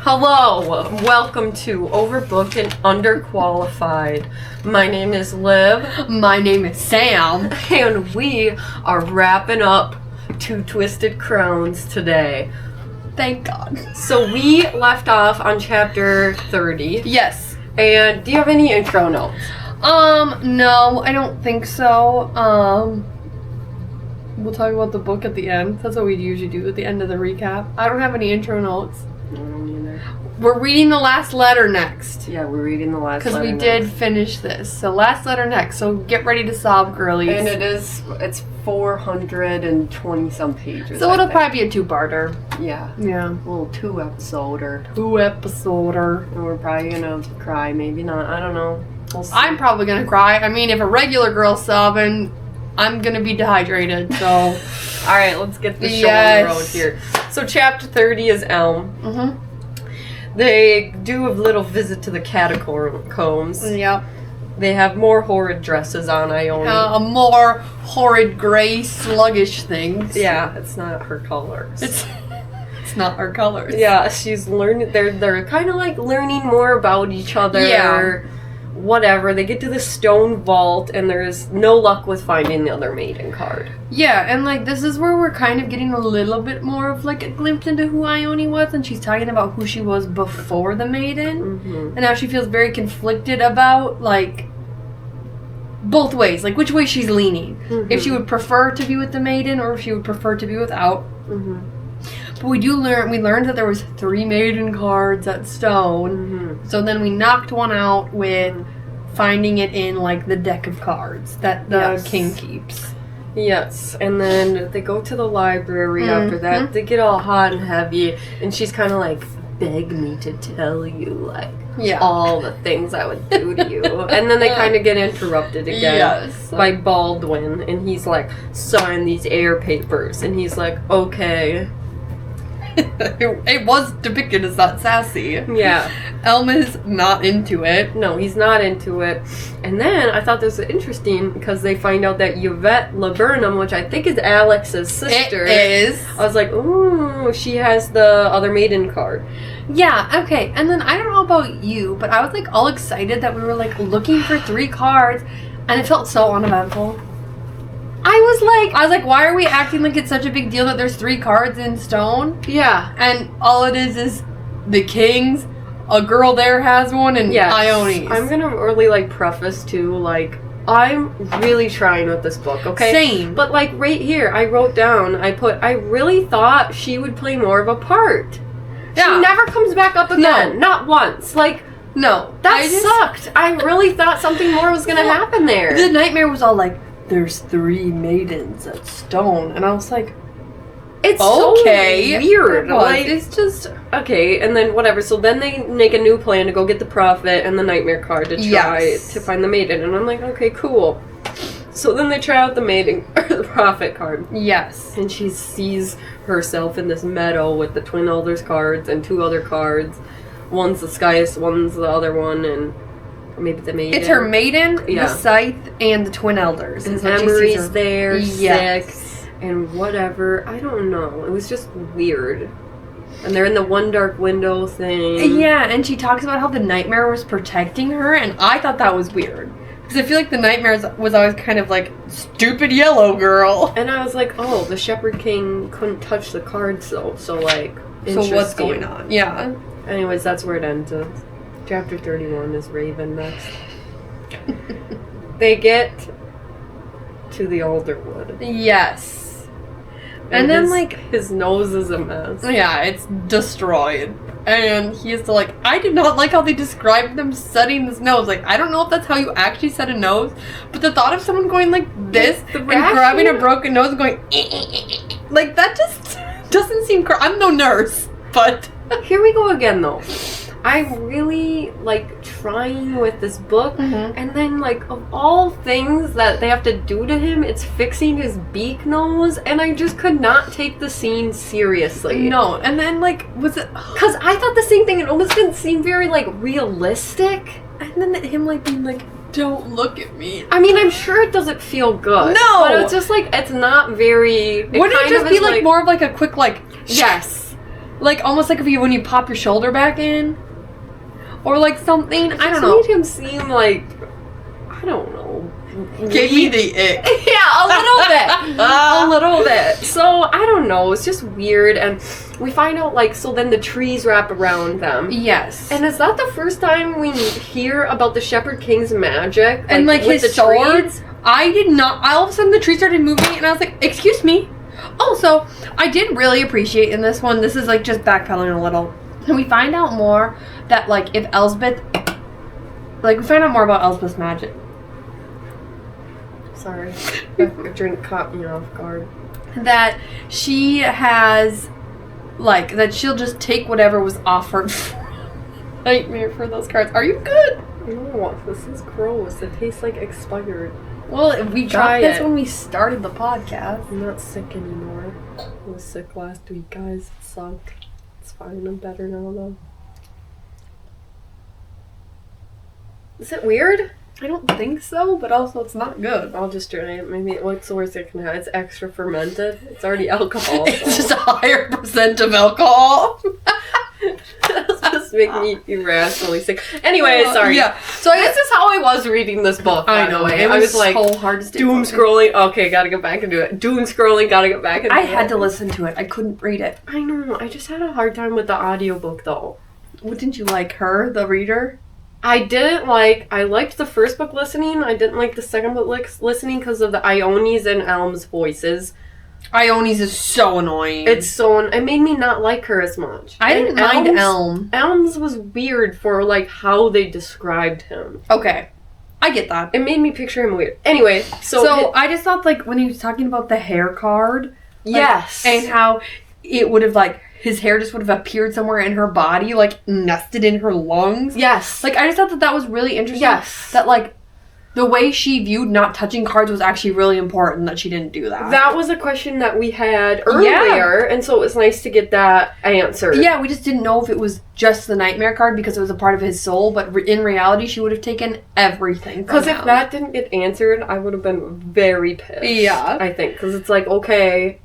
Hello, welcome to Overbooked and Underqualified. My name is Liv. My name is Sam. And we are wrapping up Two Twisted Crowns today. Thank God. So we left off on chapter 30. Yes. And do you have any intro notes? No, I don't think so. We'll talk about the book at the end. That's what we usually do at the end of the recap. I don't have any intro notes. We're reading the last letter next. Yeah, we're reading the last letter because we did finish this. So last letter next. So get ready to sob, girlies. And it's 420 some pages. So it'll probably be a two-parter. Yeah. Yeah. A little two-episoder. And we're probably gonna cry, maybe not. I don't know. We'll see. I'm probably gonna cry. I mean, if a regular girl's sobbing, I'm gonna be dehydrated, so. Alright, let's get the show on the road here. So chapter 30 is Elm. Mm-hmm. They do a little visit to the catacombs. Yep. They have more horrid dresses on Ione. More horrid, gray, sluggish things. Yeah, it's not her colors. It's not her colors. Yeah, she's learning. They're kind of like learning more about each other. Yeah. Whatever. They get to the stone vault, and there's no luck with finding the other maiden card. Yeah, and like this is where we're kind of getting a little bit more of like a glimpse into who Ione was, and she's talking about who she was before the maiden, and now she feels very conflicted about like both ways, like which way she's leaning. If she would prefer to be with the maiden, or if she would prefer to be without. But we learned that there was 3 maiden cards at stone. So then we knocked one out with finding it in like the deck of cards that the king keeps. Yes, and then they go to the library after that. They get all hot and heavy, and she's kind of like, beg me to tell you, like, all the things I would do to you. And then they kind of get interrupted again by Baldwin, and he's like, sign these air papers. And he's like, okay. It was depicted as that sassy. Yeah. Elma's not into it. No, he's not into it. And then I thought this was interesting because they find out that Yvette Laburnum, which I think is Alex's sister. It is. I was like, ooh, she has the other maiden card. Yeah, okay. And then I don't know about you, but I was like all excited that we were like looking for 3 cards, and it felt so uneventful. I was like, why are we acting like it's such a big deal that there's 3 cards in stone? Yeah. And all it is the king's, a girl there has one, and Ione's. I'm gonna really like preface too, like, I'm really trying with this book, okay? Same. But like right here, I wrote down, I really thought she would play more of a part. Yeah. She never comes back up again. No. Not once. Like, no. That sucked. I really thought something more was gonna happen there. The nightmare was all like, there's 3 maidens at stone, and I was like, it's okay. So weird. Like, it's just okay, and then whatever. So then they make a new plan to go get the prophet and the nightmare card to try to find the maiden, and I'm like, okay, cool. So then they try out the maiden or the prophet card. Yes. And she sees herself in this meadow with the twin elders cards and 2 other cards. One's the Skyus, one's the other one, and maybe the maiden. It's her maiden, the scythe, and the twin elders. And Emery's there, sick, and whatever. I don't know. It was just weird. And they're in the one dark window thing. Yeah, and she talks about how the nightmare was protecting her, and I thought that was weird. Because I feel like the nightmare was always kind of like, stupid yellow girl. And I was like, oh, the Shepard King couldn't touch the cards, though. So, like, so what's going on? Yeah. Anyways, that's where it ends. Chapter 31 is Raven next. They get to the Alderwood. Yes. And then, like, his nose is a mess. Yeah, it's destroyed. And he is like, I did not like how they described them setting this nose. Like, I don't know if that's how you actually set a nose, but the thought of someone going like this and grabbing a broken nose and going, like, that just doesn't seem I'm no nurse, but here we go again, though. I really like trying with this book, and then like of all things that they have to do to him, it's fixing his beak nose, and I just could not take the scene seriously. No, and then like was it? Because I thought the same thing. It almost didn't seem very like realistic, and then him like being like, "Don't look at me." I mean, I'm sure it doesn't feel good. No, but it's just like it's not very. Wouldn't it just be like more of like a quick like yes. like almost like when you pop your shoulder back in, or like something. I don't know. Made him seem like, I don't know. Gave me the ick. Yeah, a little bit. A little bit. So, I don't know. It's just weird. And we find out, like, so then the trees wrap around them. Yes. And is that the first time we hear about the Shepard King's magic? Like, and, like, with his swords? I did not. All of a sudden, the tree started moving, and I was like, excuse me. Also, I did really appreciate in this one, this is, like, just backpedaling a little. And we find out more that, like, if Elsbeth... Like, we find out more about Elsbeth's magic. Sorry. A drink caught me off guard. That she has, like, that she'll just take whatever was offered. Nightmare for those cards. Are you good? No, this is gross. It tastes like expired. Well, we tried this when we started the podcast. I'm not sick anymore. I was sick last week, guys. It sucked. It's fine. I'm better now, though. Is it weird? I don't think so, but also it's not good. I'll just try it. Maybe what's the worst it can have? It's extra fermented. It's already alcohol. It's just a higher percent of alcohol. That's just making me irrationally sick. Anyway, sorry. Yeah. So this is how I was reading this book. I know. It was like so hard to stay doom scrolling. Okay, gotta get back into it. Doom scrolling. Gotta get back into it. I had to listen to it. I couldn't read it. I know. I just had a hard time with the audiobook though. What didn't you like? Her, the reader? I liked the first book listening. I didn't like the second book listening because of the Ione's and Elm's voices. Ione's is so annoying. It made me not like her as much. I didn't mind Elm. Elm's was weird for, like, how they described him. Okay. I get that. It made me picture him weird. Anyway, so I just thought, like, when he was talking about the hair card. Like, yes. And how it would have, like, his hair just would have appeared somewhere in her body, like, nested in her lungs. Yes. Like, I just thought that was really interesting. Yes. That, like, the way she viewed not touching cards was actually really important that she didn't do that. That was a question that we had earlier, and so it was nice to get that answered. Yeah, we just didn't know if it was just the nightmare card because it was a part of his soul, but in reality, she would have taken everything. Because if that didn't get answered, I would have been very pissed. Yeah. I think, because it's like, okay...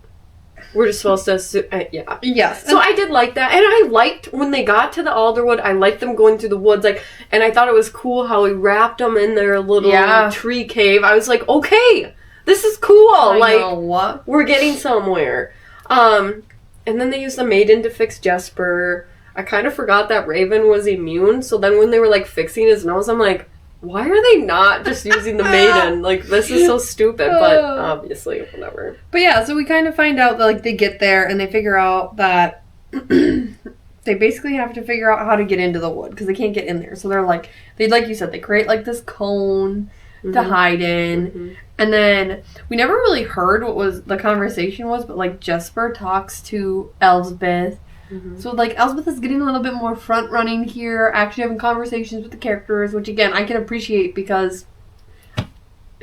We're just supposed to yeah. Yes. So I did like that. And I liked when they got to the Alderwood, I liked them going through the woods. Like, and I thought it was cool how he wrapped them in their little tree cave. I was like, okay, this is cool. I know what? We're getting somewhere. And then they used the maiden to fix Jesper. I kind of forgot that Raven was immune. So then when they were, like, fixing his nose, I'm like, why are they not just using the maiden? Like, this is so stupid, but obviously, whatever. But yeah, so we kind of find out that, like, they get there and they figure out that they basically have to figure out how to get into the wood because they can't get in there. So they're like, like you said, they create, like, this cone to hide in. Mm-hmm. And then we never really heard what was the conversation was, but, like, Jesper talks to Elsbeth. Mm-hmm. So, like, Elsbeth is getting a little bit more front-running here, actually having conversations with the characters, which, again, I can appreciate because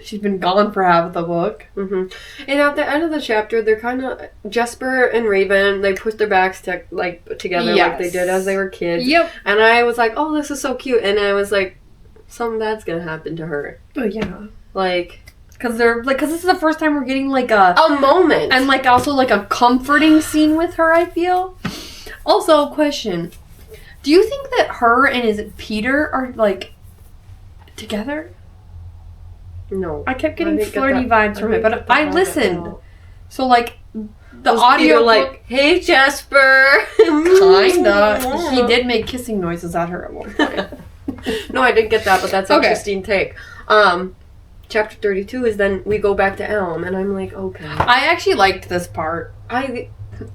she's been gone for half the book. Mm-hmm. And at the end of the chapter, they're kind of... Jesper and Raven, they put their backs together like they did as they were kids. Yep. And I was like, oh, this is so cute. And I was like, something bad's gonna happen to her. Oh, yeah. Like... Because this is the first time we're getting, like, a moment. And, like, also, like, a comforting scene with her, I feel. Also, question. Do you think that her and, is it Peter, are, like, together? No. I kept getting flirty vibes from it, but I listened. So, like, the audio... Peter, like, hey, Jesper! Kinda. He did make kissing noises at her at one point. No, I didn't get that, but that's an interesting take. Chapter 32 is then we go back to Elm, and I'm like, okay. I actually liked this part. I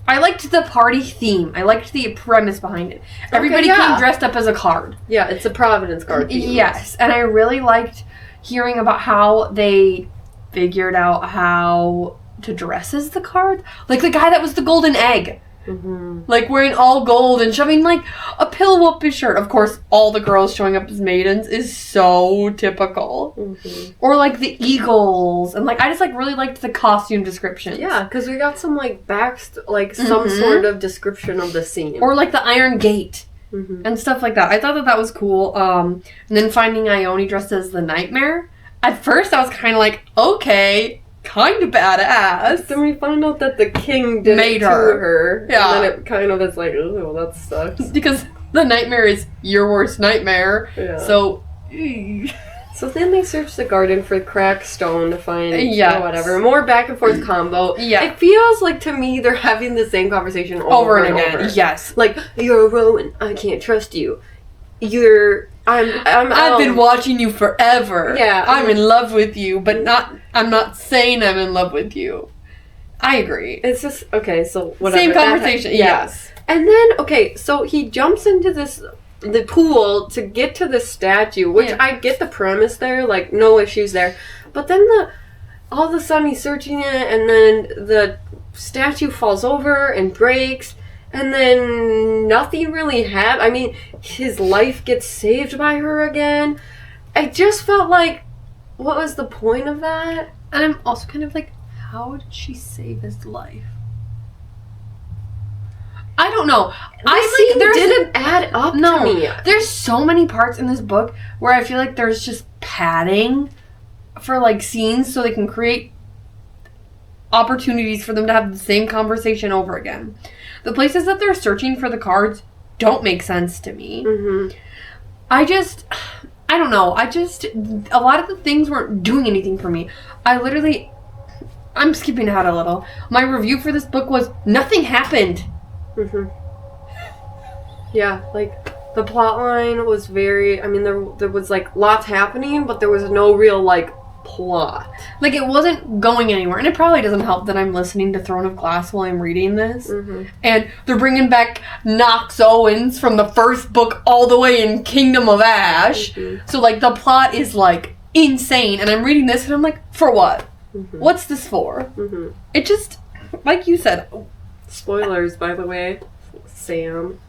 liked the party theme. I liked the premise behind it. Everybody came dressed up as a card. Yeah, it's a Providence card theme. Yes, and I really liked hearing about how they figured out how to dress as the card. Like the guy that was the golden egg. Mm-hmm. Like wearing all gold and shoving like a Pillwhoopie shirt. Of course, all the girls showing up as maidens is so typical. Mm-hmm. Or like the eagles, and like I just like really liked the costume descriptions. Yeah, because we got some like some sort of description of the scene, or like the Iron Gate and stuff like that. I thought that was cool. And then finding Ione dressed as the Nightmare. At first, I was kind of like, okay. kind of badass. Then we find out that the king did it to her. Yeah. And then it kind of is like, oh, that sucks. Because the nightmare is your worst nightmare. Yeah. So... So then they search the garden for cracked stone to find whatever. More back and forth combo. Yeah. It feels like to me they're having the same conversation over and again. Over. Yes. Like, you're a Rowan, I can't trust you. I've been watching you forever. Yeah. I'm in love with you, but I'm not saying I'm in love with you. I agree. It's just, okay, so whatever. Same conversation, yes. And then, okay, so he jumps into the pool to get to the statue, which I get the premise there, like, no issues there. But then all of a sudden he's searching it, and then the statue falls over and breaks, and then nothing really happened. I mean, his life gets saved by her again. I just felt like, what was the point of that? And I'm also kind of like, how did she save his life? I don't know. There didn't add up to me. There's so many parts in this book where I feel like there's just padding for like scenes so they can create opportunities for them to have the same conversation over again. The places that they're searching for the cards don't make sense to me. Mm-hmm. I don't know. A lot of the things weren't doing anything for me. I'm skipping ahead a little. My review for this book was nothing happened. Mm-hmm. Yeah, like, the plot line was very, I mean, there was, like, lots happening, but there was no real, like, plot. Like, it wasn't going anywhere. And it probably doesn't help that I'm listening to Throne of Glass while I'm reading this. Mm-hmm. And they're bringing back Knox Owens from the first book all the way in Kingdom of Ash. Mm-hmm. So, like, the plot is, like, insane. And I'm reading this and I'm like, for what? Mm-hmm. What's this for? Mm-hmm. It just, like you said... Spoilers, by the way, Sam.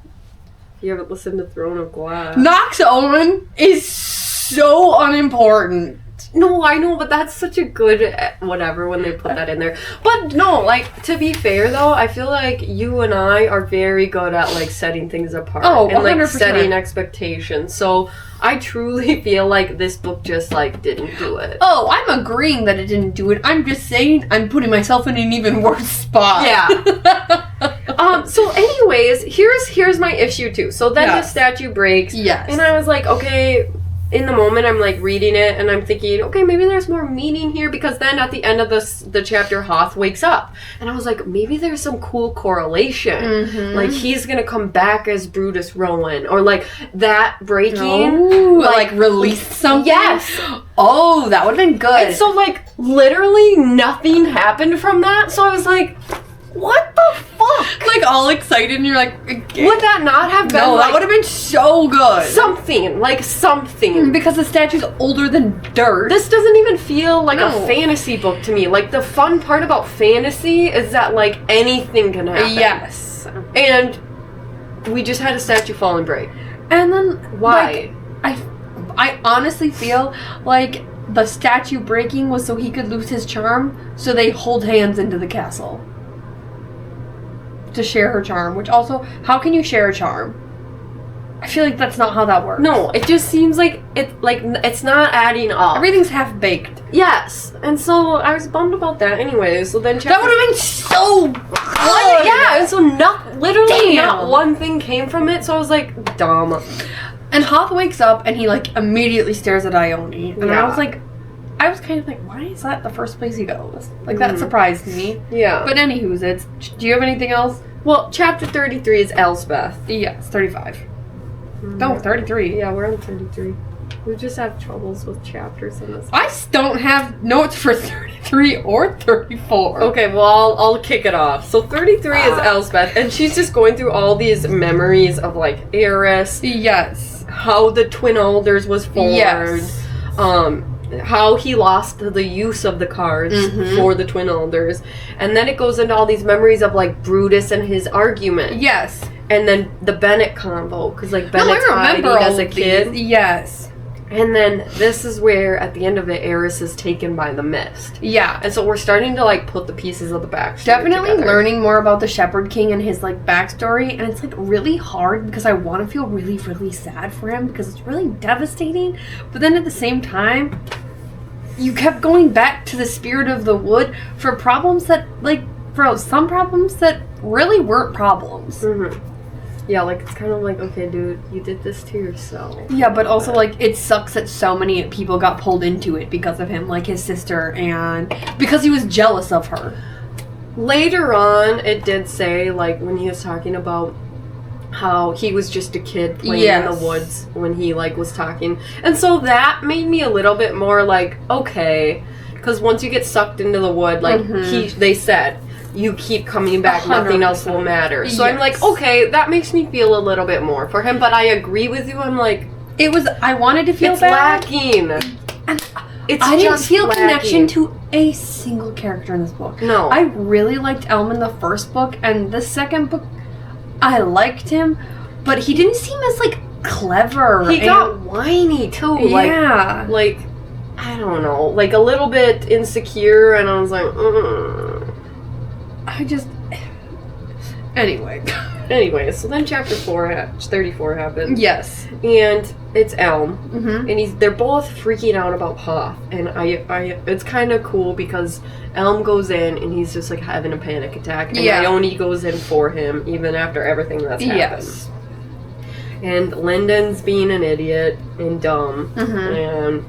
You haven't listened to Throne of Glass. Knox Owen is so unimportant. No, I know, but that's such a good whatever when they put that in there. But no, like, to be fair though, I feel like you and I are very good at like setting things apart. Oh, 100%. And like setting expectations. So I truly feel like this book just like didn't do it. Oh, I'm agreeing that it didn't do it. I'm just saying I'm putting myself in an even worse spot. Yeah. So anyways, here's my issue too. So then the statue breaks. Yes. And I was like, okay, in the moment I'm like reading it and I'm thinking, okay, maybe there's more meaning here, because then at the end of the chapter Hoth wakes up. And I was like, maybe there's some cool correlation. Mm-hmm. Like he's gonna come back as Brutus Rowan, or like that breaking like released something. Yes. Oh, that would have been good. And so like literally nothing happened from that. So I was like, what the fuck? Like all excited and you're like, okay. Would that not have been that would have been so good. Something. Because the statue's older than dirt. This doesn't even feel like a fantasy book to me. Like, the fun part about fantasy is that, like, anything can happen. Yes. And we just had a statue fall and break. And then... Why? Like, I honestly feel like the statue breaking was so he could lose his charm, so they hold hands into the castle. To share her charm, which also, how can you share a charm? I feel like that's not how that works. No, it just seems like it's not adding up. Everything's half-baked. Yes, and so I was bummed about that anyway. So then that would have been so good. Yeah, and so literally not one thing came from it, so I was like, dumb. And Hoth wakes up and he like immediately stares at Ione. And I was kind of like, why is that the first place he goes? Like, that surprised me. Yeah. But anywho's, do you have anything else? Well, chapter 33 is Elsbeth. Yeah, it's 35. No, 33. Yeah, we're on 33. We just have troubles with chapters in this. I don't have notes for 33 or 34. Okay, well, I'll kick it off. So 33 is Elsbeth, and she's just going through all these memories of, like, Eris. Yes. How the Twin Alders was formed. Yes. How he lost the use of the cards for the Twin Alders. And then it goes into all these memories of, like, Brutus and his argument. Yes. And then the Bennett combo, because, like, Bennett's hiding as a kid. Yes. And then this is where, at the end of it, Eris is taken by the mist. Yeah. And so we're starting to, like, put the pieces of the backstory Definitely together. learning more about the Shepard King and his, like, backstory. And it's, like, really hard because I want to feel really, really sad for him because it's really devastating. But then at the same time, you kept going back to the spirit of the wood for problems that, like, for some problems that really weren't problems. Yeah, like, it's kind of like, okay, dude, you did this to yourself. Yeah, but also, like, it sucks that so many people got pulled into it because of him, like his sister, and because he was jealous of her. Later on, it did say, like, when he was talking about how he was just a kid playing in the woods when he, like, was talking. And so that made me a little bit more like, okay, because once you get sucked into the wood, like, they said, you keep coming back, 100%. Nothing else will matter. So I'm like, okay, that makes me feel a little bit more for him, but I agree with you. I'm like, I wanted to feel bad. It's lacking. And I didn't feel connection to a single character in this book. No. I really liked Elm in the first book, and the second book, I liked him, but he didn't seem as, like, clever. He got whiny, too. Yeah. Like, I don't know, like, a little bit insecure, and I was like, Anyway, so then chapter 34 happens. Yes. And it's Elm. And they're both freaking out about Hoth. And it's kind of cool because Elm goes in and he's just, like, having a panic attack. And Ione goes in for him, even after everything that's happened. Yes. And Lyndon's being an idiot and dumb. And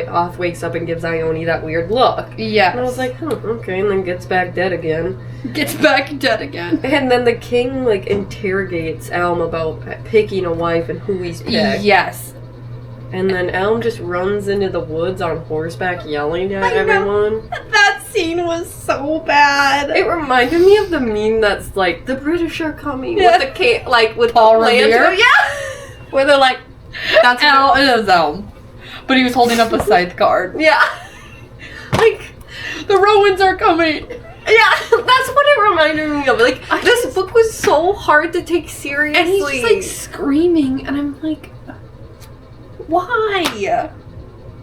Hoth wakes up and gives Ione that weird look. Yeah. And I was like, okay. And then gets back dead again. And then the king, like, interrogates Elm about picking a wife and who he's picked. Yes. And then Elm just runs into the woods on horseback yelling at everyone. That scene was so bad. It reminded me of the meme that's like, the British are coming with the king, like, with Paul Revere. Yeah. Where they're like, that's it was Elm. But he was holding up a scythe card. Yeah. Like, the Romans are coming. Yeah, that's what it reminded me of. Like, this book was so hard to take seriously. And he's just, like, screaming, and I'm like, why?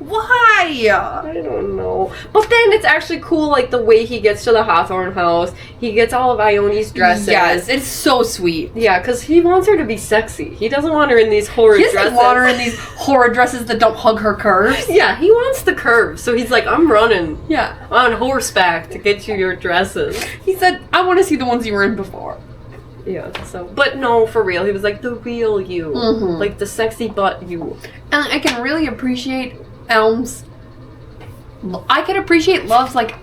I don't know. But then it's actually cool, like, the way he gets to the Hawthorne house. He gets all of Ione's dresses. Yes, it's so sweet. Yeah, because he wants her to be sexy. He doesn't want her in these horrid dresses. He doesn't want her in these horrid dresses that don't hug her curves. Yeah, he wants the curves. So he's like, I'm running on horseback to get you your dresses. He said, I want to see the ones you were in before. Yeah, so... But no, for real. He was like, the real you. Like, the sexy butt you. And I can really appreciate Elm's... I can appreciate Love's, like,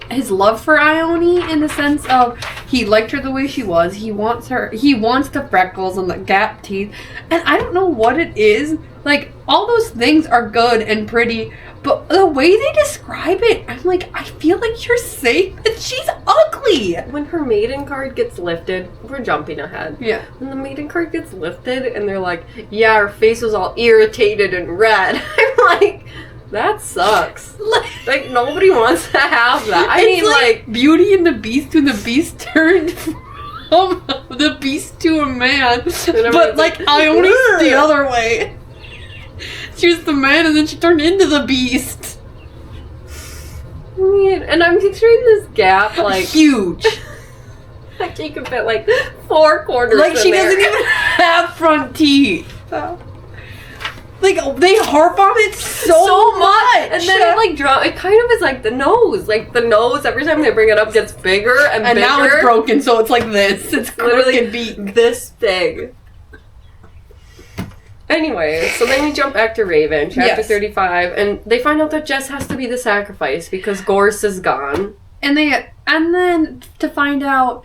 his love for Ione in the sense of he liked her the way she was. He wants the freckles and the gap teeth. And I don't know what it is. Like, all those things are good and pretty, but the way they describe it, I'm like, I feel like you're saying that she's ugly. When her maiden card gets lifted, we're jumping ahead. Yeah. When the maiden card gets lifted and they're like, yeah, her face was all irritated and red. I'm like, that sucks. Like, nobody wants to have that. I mean, like, Beauty and the Beast when the Beast turned from the Beast to a man. But, like, Ione's the other way. She was the man and then she turned into the Beast. I mean, and I'm picturing this gap, like... huge. Like, you could fit, like, 4 quarters like, she there. doesn't even have front teeth. Like, they harp on it so much. And then it, like, it kind of is like the nose. Like, the nose, every time they bring it up, gets bigger and bigger. And now it's broken, so it's like this. It's literally beak. This big. Anyway, so then we jump back to Raven, chapter 35, and they find out that Jess has to be the sacrifice because Gorse is gone. And then to find out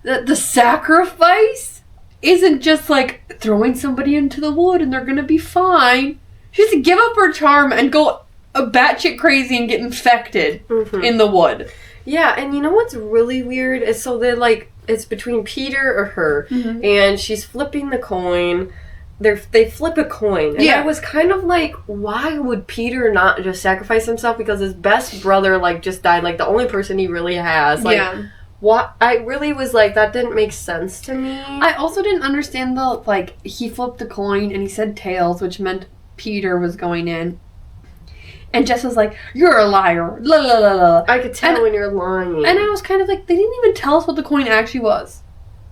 that the sacrifice isn't just like throwing somebody into the wood and they're gonna be fine. She has to give up her charm and go batshit crazy and get infected in the wood. Yeah, and you know what's really weird is so they're like, it's between Peter or her, and she's flipping the coin. They flip a coin. And I was kind of like, why would Peter not just sacrifice himself? Because his best brother, like, just died. Like, the only person he really has. Like, what? I really was like, that didn't make sense to me. I also didn't understand the, like, he flipped a coin and he said tails, which meant Peter was going in. And Jess was like, you're a liar. La la la la. I could tell when you're lying. And I was kind of like, they didn't even tell us what the coin actually was.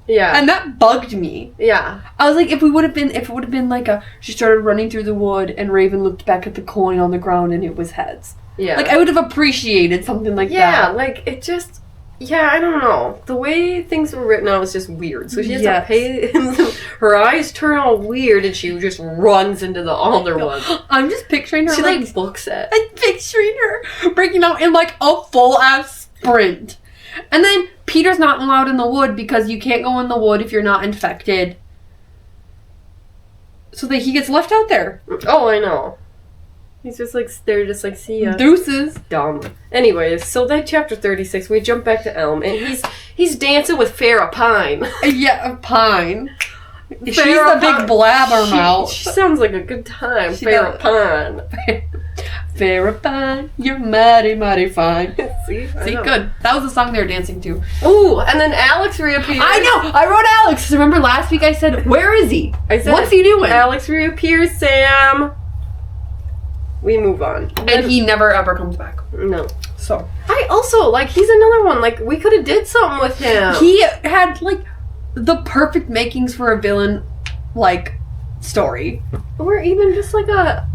Yeah. And that bugged me. Yeah. I was like, if it would have been like she started running through the wood and Raven looked back at the coin on the ground and it was heads. Yeah. Like, I would have appreciated something like that. Yeah, like, it just... Yeah, I don't know. The way things were written out was just weird. So she has to pay... Her eyes turn all weird and she just runs into the alder one. I'm just picturing her, she, like, books it. I'm picturing her breaking out in, like, a full-ass sprint. And then Peter's not allowed in the wood because you can't go in the wood if you're not infected. So that he gets left out there. Oh, I know. He's just like, they're just like, see ya. Deuces. Dumb. Anyways, so then chapter 36, we jump back to Elm, and he's dancing with Farrah Pine. Yeah, Pine. She's the big blabbermouth. She sounds like a good time, Farrah Pine. Farrah Pine, you're mighty, mighty fine. See, good. That was the song they were dancing to. Ooh, and then Alex reappears. I know! I wrote Alex. Remember last week I said, where is he? I said, what's he doing? Alex reappears, Sam. We move on. And he never ever comes back. No. So. I also, like, he's another one. Like, we could have did something with him. He had, like, the perfect makings for a villain, like, story. Or even just, like, I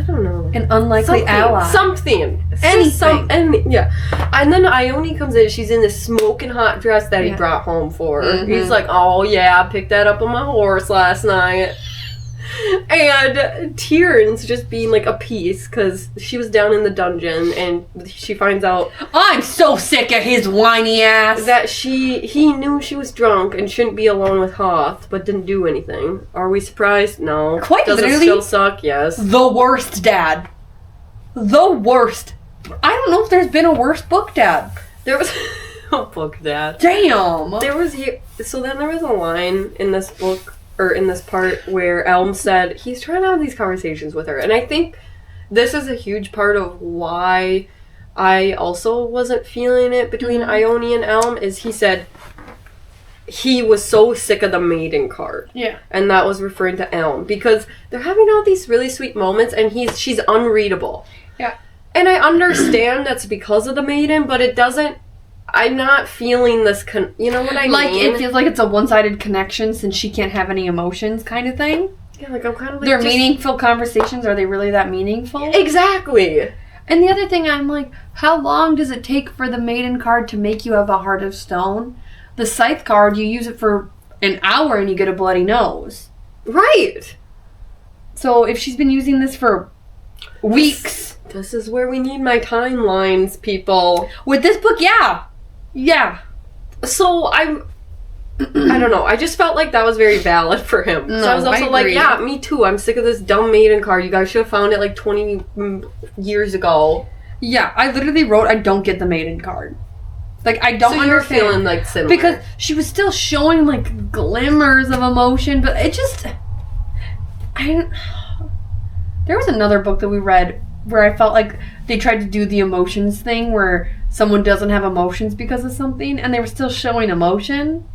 don't know. An unlikely ally. Something. Anything. Yeah. And then Ione comes in. She's in this smoking hot dress that he brought home for her. Mm-hmm. He's like, oh, yeah, I picked that up on my horse last night. And Tyrion's just being like a piece because she was down in the dungeon and she finds out I'm so sick of his whiny ass that he knew she was drunk and shouldn't be alone with Hoth but didn't do anything. Are we surprised? No. Quite Does literally it still suck? Yes. The worst dad. The worst. I don't know if there's been a worse book dad. There was a book dad. Damn. So then there was a line in this book or in this part where Elm said he's trying to have these conversations with her. And I think this is a huge part of why I also wasn't feeling it between Ione and Elm is he said he was so sick of the maiden card. Yeah. And that was referring to Elm because they're having all these really sweet moments and she's unreadable. Yeah. And I understand that's because of the maiden, but it doesn't I'm not feeling this, you know what I mean? Like, it feels like it's a one-sided connection since she can't have any emotions kind of thing. Yeah, like, I'm kind of like... They're meaningful conversations. Are they really that meaningful? Exactly. And the other thing, I'm like, how long does it take for the maiden card to make you have a heart of stone? The scythe card, you use it for an hour and you get a bloody nose. Right. So, if she's been using this for weeks... This is where we need my timelines, people. With this book, yeah. Yeah. So I don't know. I just felt like that was very valid for him. No, so I was also like, yeah, me too. I'm sick of this dumb maiden card. You guys should have found it like 20 years ago. Yeah, I literally wrote, I don't get the maiden card. Like, I don't understand. So you're feeling like similar. Because she was still showing like glimmers of emotion, but it just... There was another book that we read where I felt like they tried to do the emotions thing where someone doesn't have emotions because of something and they were still showing emotion.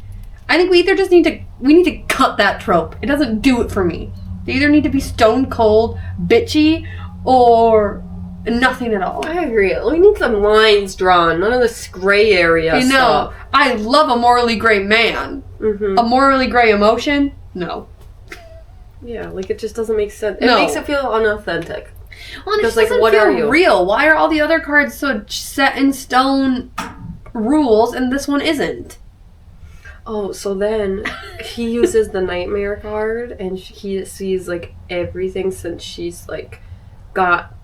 I think we either just need to cut that trope. It doesn't do it for me. They either need to be stone cold, bitchy, or nothing at all. I agree. We need some lines drawn. None of this gray area stuff. I love a morally gray man. Mm-hmm. A morally gray emotion? No. Yeah, like it just doesn't make sense. It makes it feel unauthentic. Well, and it just doesn't feel real. Why are all the other cards so set in stone rules and this one isn't? Oh, so then he uses the nightmare card and he sees like everything since she's like got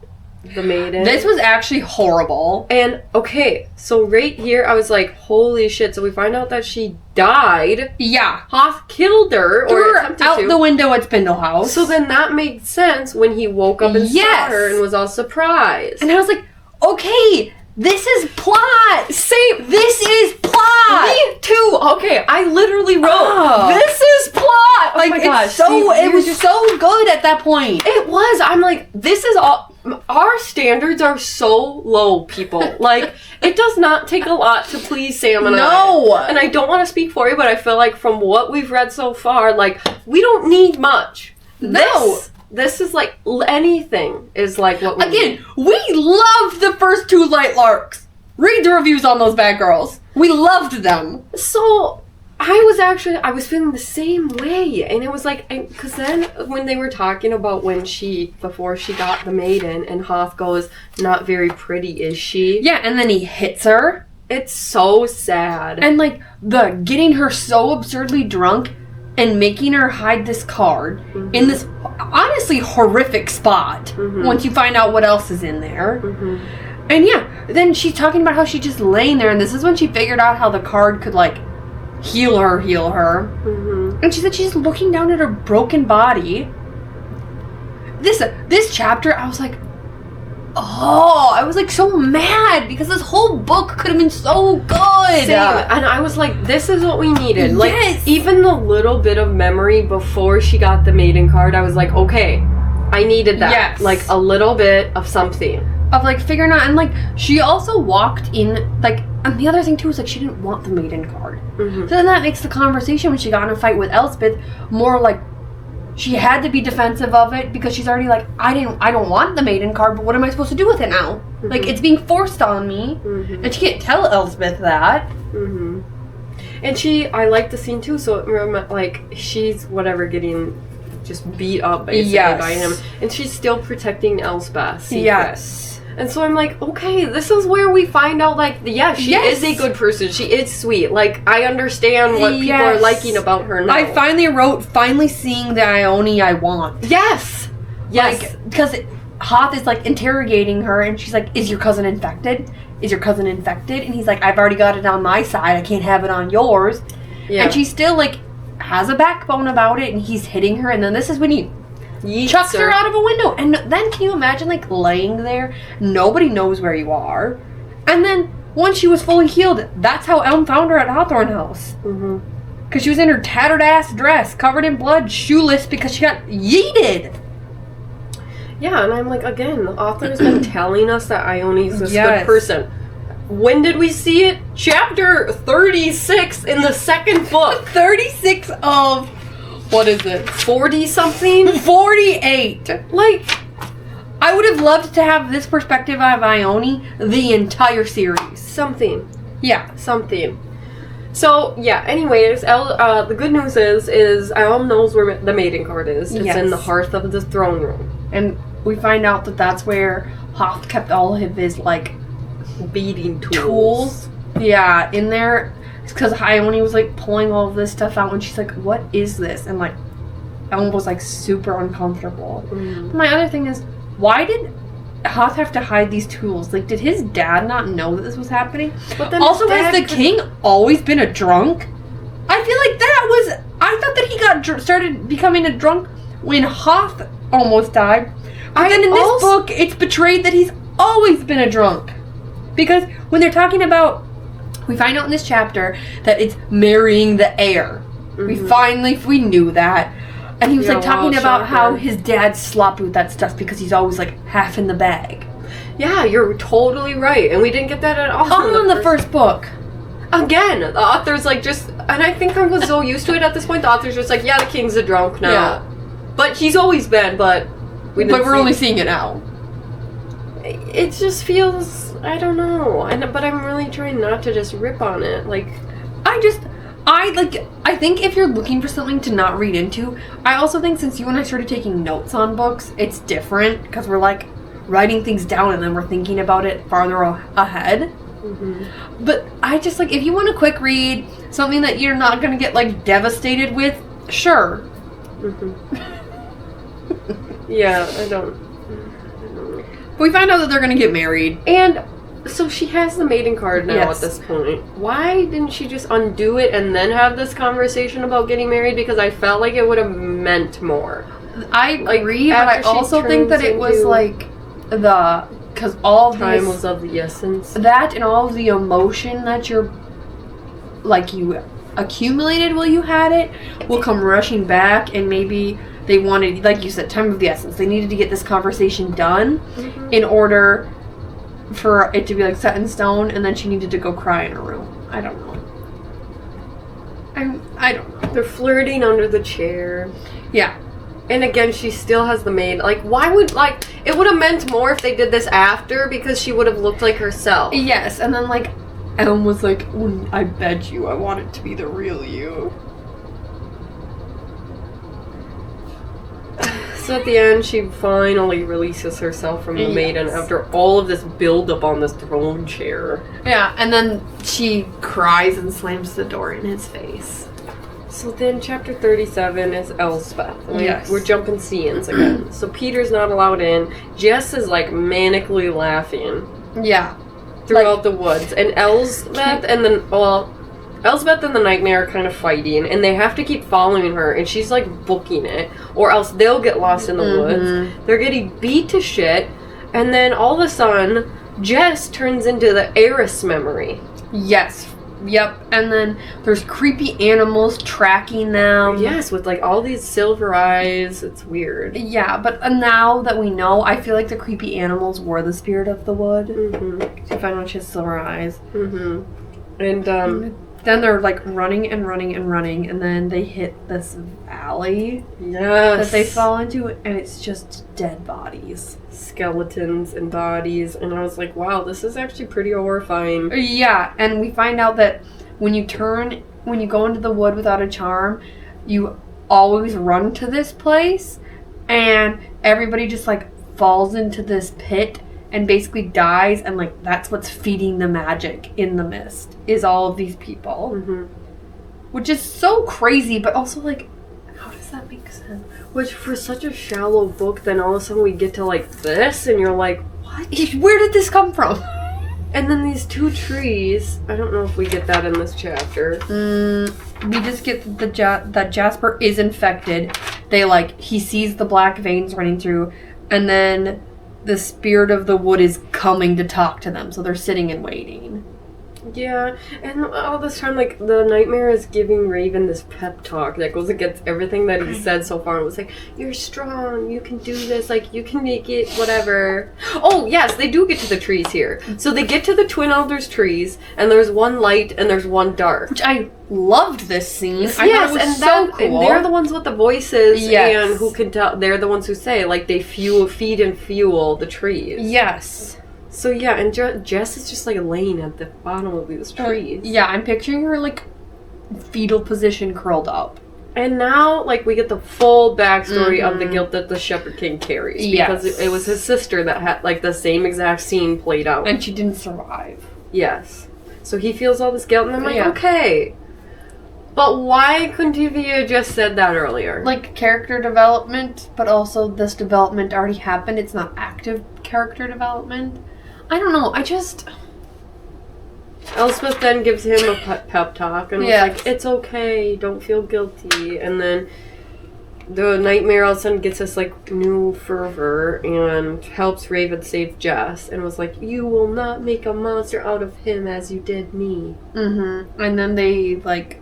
the maiden. This was actually horrible. And okay, so right here I was like, holy shit. So we find out that she died. Yeah. Hoth killed her or attempted out to. The window at Spindle House. So then that made sense when he woke up and saw her and was all surprised. And I was like, okay, this is plot. Same. This is plot. Me too. Okay, I literally wrote, this is plot. Like, oh my gosh. It was so good at that point. It was. I'm like, this is all... Our standards are so low, people. Like, it does not take a lot to please Sam and I. No! And I don't want to speak for you, but I feel like from what we've read so far, like, we don't need much. No! This is like, anything is like what we need. We loved the first two Light Larks. Read the reviews on those bad girls. We loved them. So, I was feeling the same way, and it was like, because then when they were talking about before she got the maiden, and Hoth goes, "Not very pretty, is she?" Yeah, and then he hits her. It's so sad. And like the getting her so absurdly drunk and making her hide this card in this honestly horrific spot once you find out what else is in there. And yeah, then she's talking about how she's just laying there, and this is when she figured out how the card could like heal her. And she said she's looking down at her broken body. This chapter, I was like, I was like so mad because this whole book could have been so good. Same. And I was like, this is what we needed. Like, even the little bit of memory before she got the maiden card, I was like, okay, I needed that. Yes. Like a little bit of something. Of like figuring out, and like she also walked in, like, and the other thing too is like she didn't want the maiden card. So then that makes the conversation when she got in a fight with Elspeth more like she had to be defensive of it because she's already like, I don't want the maiden card, but what am I supposed to do with it now? Like, it's being forced on me, and she can't tell Elspeth that. And I like the scene too, so like she's getting just beat up basically by him, and she's still protecting Elspeth's secret. Yes. And so I'm like, okay, this is where we find out, like, she is a good person. She is sweet. Like, I understand what people are liking about her now. I finally seeing the Ione I want. Yes! Like, because Hoth is, like, interrogating her, and she's like, is your cousin infected? Is your cousin infected? And he's like, I've already got it on my side. I can't have it on yours. Yeah. And she still, like, has a backbone about it, and he's hitting her, and then this is when he chucks her out of a window. And then can you imagine, like, laying there? Nobody knows where you are. And then once she was fully healed, that's how Elm found her at Hawthorne House. Because she was in her tattered ass dress, covered in blood, shoeless because she got yeeted. Yeah, and I'm like, again, the author's been telling us that Ione's this good person. When did we see it? Chapter 36 in the second book. 36 of... What is it? 40-something? 48! Like, I would have loved to have this perspective of Ione the entire series. Something. Yeah. Something. So, yeah, anyways, the good news is Elm knows where the maiden card is. It's in the hearth of the throne room. And we find out that that's where Hoth kept all of his, like... beating tools. Yeah, in there... Because Ione was, like, pulling all of this stuff out, and she's like, what is this? And, like, Elm was, like, super uncomfortable. My other thing is, why did Hoth have to hide these tools? Like, did his dad not know that this was happening? But then also, has the king always been a drunk? I feel like that was... I thought that he started becoming a drunk when Hoth almost died. But then in this book, it's betrayed that he's always been a drunk. Because when they're talking about... We find out in this chapter that it's marrying the heir. We knew that. And he was like talking about how his dad slopped with that stuff because he's always like half in the bag. Yeah, you're totally right. And we didn't get that at all. All in the first book. Again, the author's like just... And I think I was so used to it at this point, the author's just like, yeah, the king's a drunk now. Yeah. But he's always been, but... we're only seeing it now. It just feels... I don't know. But I'm really trying not to just rip on it. Like... I think if you're looking for something to not read into, I also think since you and I started taking notes on books, it's different because we're like writing things down and then we're thinking about it farther ahead. But I just like, if you want a quick read, something that you're not going to get like devastated with, sure. Yeah, I don't. We find out that they're going to get married. And so she has the maiden card now at this point. Why didn't she just undo it and then have this conversation about getting married? Because I felt like it would have meant more. I agree, but I also think that it was like because all time was of the essence. That and all of the emotion that you accumulated while you had it will come rushing back, and maybe they wanted, like you said, time of the essence. They needed to get this conversation done in order for it to be like set in stone, and then she needed to go cry in her room. I don't know. I don't know. They're flirting under the chair. Yeah. And again, she still has the maid. Like, why would, like, it would have meant more if they did this after, because she would have looked like herself. Yes, and then, like, Elm was like, I bet you I want it to be the real you. So at the end, she finally releases herself from the maiden after all of this build-up on this throne chair. Yeah, and then she cries and slams the door in his face. So then chapter 37 is Elspeth. Yes. We're jumping scenes again. So Peter's not allowed in. Jess is like manically laughing. Yeah. Throughout the woods. And Elspeth and the Nightmare are kind of fighting, and they have to keep following her, and she's like booking it, or else they'll get lost in the woods. They're getting beat to shit, and then all of a sudden, Jess turns into the heiress memory. Yes. Yep. And then there's creepy animals tracking them. Yes, with like all these silver eyes. It's weird. Yeah, but now that we know, I feel like the creepy animals were the spirit of the wood. Mm-hmm. You find out she has silver eyes. Mm-hmm. And then they're like running and running and running, and then they hit this valley. Yes. That they fall into, and it's just dead bodies. Skeletons and bodies, and I was like, wow, this is actually pretty horrifying. Yeah, and we find out that when you go into the wood without a charm, you always run to this place, and everybody just like falls into this pit and basically dies, and like that's what's feeding the magic in the mist, is all of these people. Mm-hmm. Which is so crazy, but also like, how does that make sense? Which, for such a shallow book, then all of a sudden we get to like this, and you're like, what? Where did this come from? And then these two trees, I don't know if we get that in this chapter. We just get that Jasper is infected. He sees the black veins running through, and then the spirit of the wood is coming to talk to them, so they're sitting and waiting. Yeah, and all this time, like, the Nightmare is giving Raven this pep talk that goes against everything that he said so far. It was like, you're strong, you can do this, like, you can make it, whatever. Oh, yes, they do get to the trees here. So they get to the Twin Elders trees, and there's one light and there's one dark. Which I loved this scene. Yes, I thought it was so cool. And they're the ones with the voices, and who can tell, they're the ones who say, like, they feed and fuel the trees. Yes. So yeah, and Jess is just like laying at the bottom of these trees. Yeah, I'm picturing her like fetal position curled up. And now, like, we get the full backstory of the guilt that the Shepard King carries. Because it was his sister that had like the same exact scene played out. And she didn't survive. Yes. So he feels all this guilt, and I'm like, okay. But why couldn't he have just said that earlier? Like, character development, but also this development already happened. It's not active character development. I don't know, Elspeth then gives him a pep talk, and it's like, it's okay, don't feel guilty. And then the Nightmare all of a sudden gets this, like, new fervor and helps Raven save Jess, and was like, you will not make a monster out of him as you did me. Mm-hmm. And then they, like,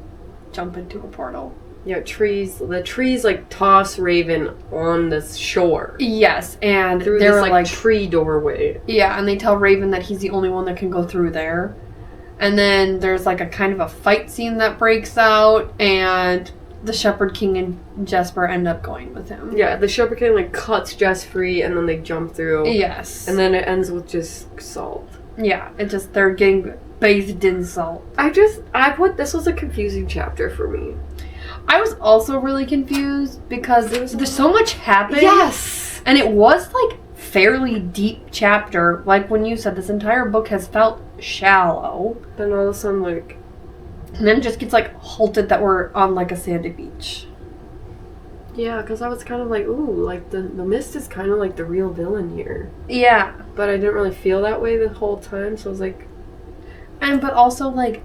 jump into a portal. Yeah, the trees, like, toss Raven on this shore. Yes, and through this, like, tree doorway. Yeah, and they tell Raven that he's the only one that can go through there. And then there's, like, a kind of a fight scene that breaks out, and the Shepard King and Jasper end up going with him. Yeah, the Shepard King, like, cuts Jess free, and then they jump through. Yes. And then it ends with just salt. Yeah, they're getting bathed in salt. This was a confusing chapter for me. I was also really confused because there's so much happening. Yes! And it was, like, fairly deep chapter. Like, when you said this entire book has felt shallow. Then all of a sudden, like... And then it just gets, like, halted that we're on, like, a sandy beach. Yeah, because I was kind of like, ooh, like, the mist is kind of like the real villain here. Yeah. But I didn't really feel that way the whole time, so I was like... But also, like...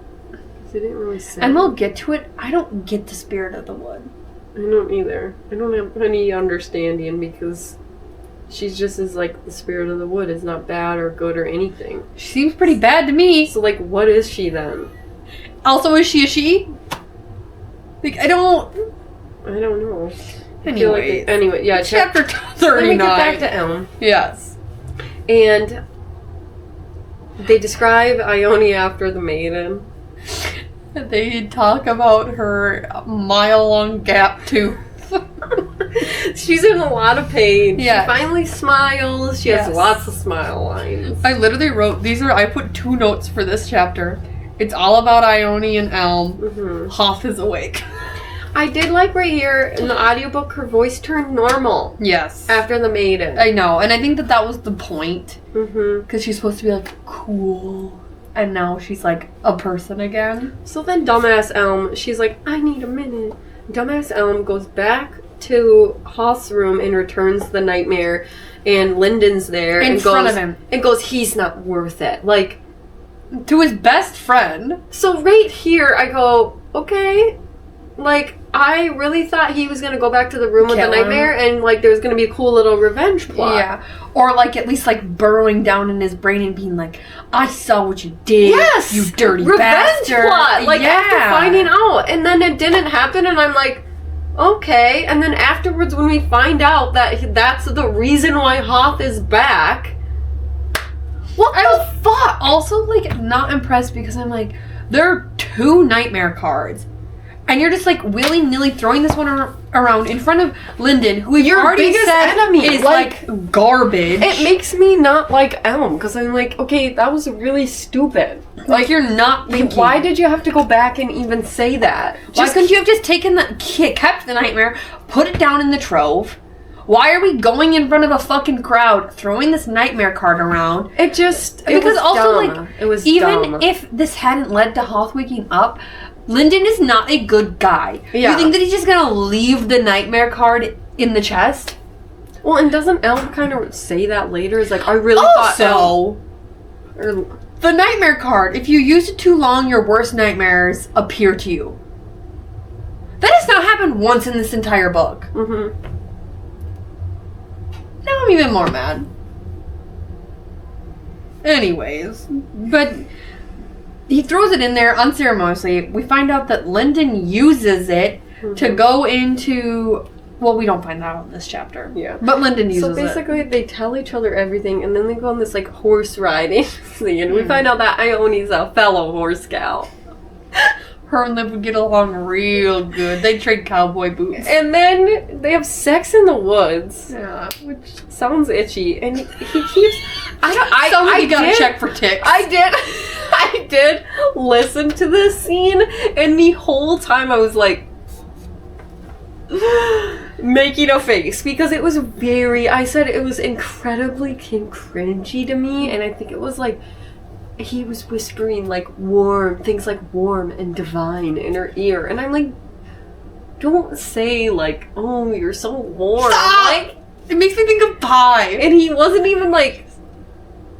They didn't really say. And we'll get to it. I don't get the spirit of the wood. I don't either. I don't have any understanding because she's just as like the spirit of the wood is not bad or good or anything. She seems pretty bad to me. So like, what is she then? Also, is she a she? Like, I don't know. Anyway, yeah. Chapter 39. Let me get back to Elm. Yes. And they describe Ione after the maiden. They talk about her mile-long gap tooth. She's in a lot of pain. Yeah. She finally smiles. She has lots of smile lines. I literally wrote, I put 2 notes for this chapter. It's all about Ione and Elm. Hoth is awake. I did like right here in the audiobook, her voice turned normal. Yes. After the maiden. I know, and I think that was the point. Because she's supposed to be like, cool. And now she's like a person again. So then dumbass Elm, she's like, I need a minute. Dumbass Elm goes back to Hoth's room and returns the nightmare. And Lyndon's there. In front of him. And goes, he's not worth it. Like, to his best friend. So right here, I go, okay. Like, I really thought he was going to go back to the room with the nightmare and, like, there was going to be a cool little revenge plot. Yeah. Or, like, at least, like, burrowing down in his brain and being like, I saw what you did. Yes! You dirty revenge bastard. Revenge plot. Like, after finding out. And then it didn't happen and I'm like, okay. And then afterwards when we find out that that's the reason why Hoth is back. What the fuck? Also, like, not impressed because I'm like, there are 2 nightmare cards. And you're just like willy-nilly throwing this one around in front of Lyndon, who you've already said enemy is like garbage. It makes me not like Elm because I'm like, okay, that was really stupid. Like you're not thinking. Why did you have to go back and even say that? Why couldn't you have just kept the nightmare, put it down in the trove? Why are we going in front of a fucking crowd, throwing this nightmare card around? It was also dumb. Like, it was even dumb. If this hadn't led to Hoth waking up, Lyndon is not a good guy. Yeah. You think that he's just gonna leave the nightmare card in the chest? Well, and doesn't Elm kind of say that later? It's like, I really thought so. The nightmare card, if you use it too long, your worst nightmares appear to you. That has not happened once in this entire book. Now I'm even more mad. Anyways, but he throws it in there unceremoniously. We find out that Lyndon uses it to go into... Well, we don't find that out in this chapter. Yeah. But Lyndon uses it. So basically, they tell each other everything, and then they go on this, like, horse riding thing, and we find out that Ione's a fellow horse scout. Her and Liv would get along real good. They trade cowboy boots. And then they have sex in the woods. Yeah. Which sounds itchy. And he keeps... I gotta check for ticks. I did listen to this scene, and the whole time I was like... making a face. Because it was I said it was incredibly cringy to me, and I think it was like... He was whispering like things like warm and divine in her ear. And I'm like, don't say like, oh, you're so warm. Like, it makes me think of pie. And he wasn't even like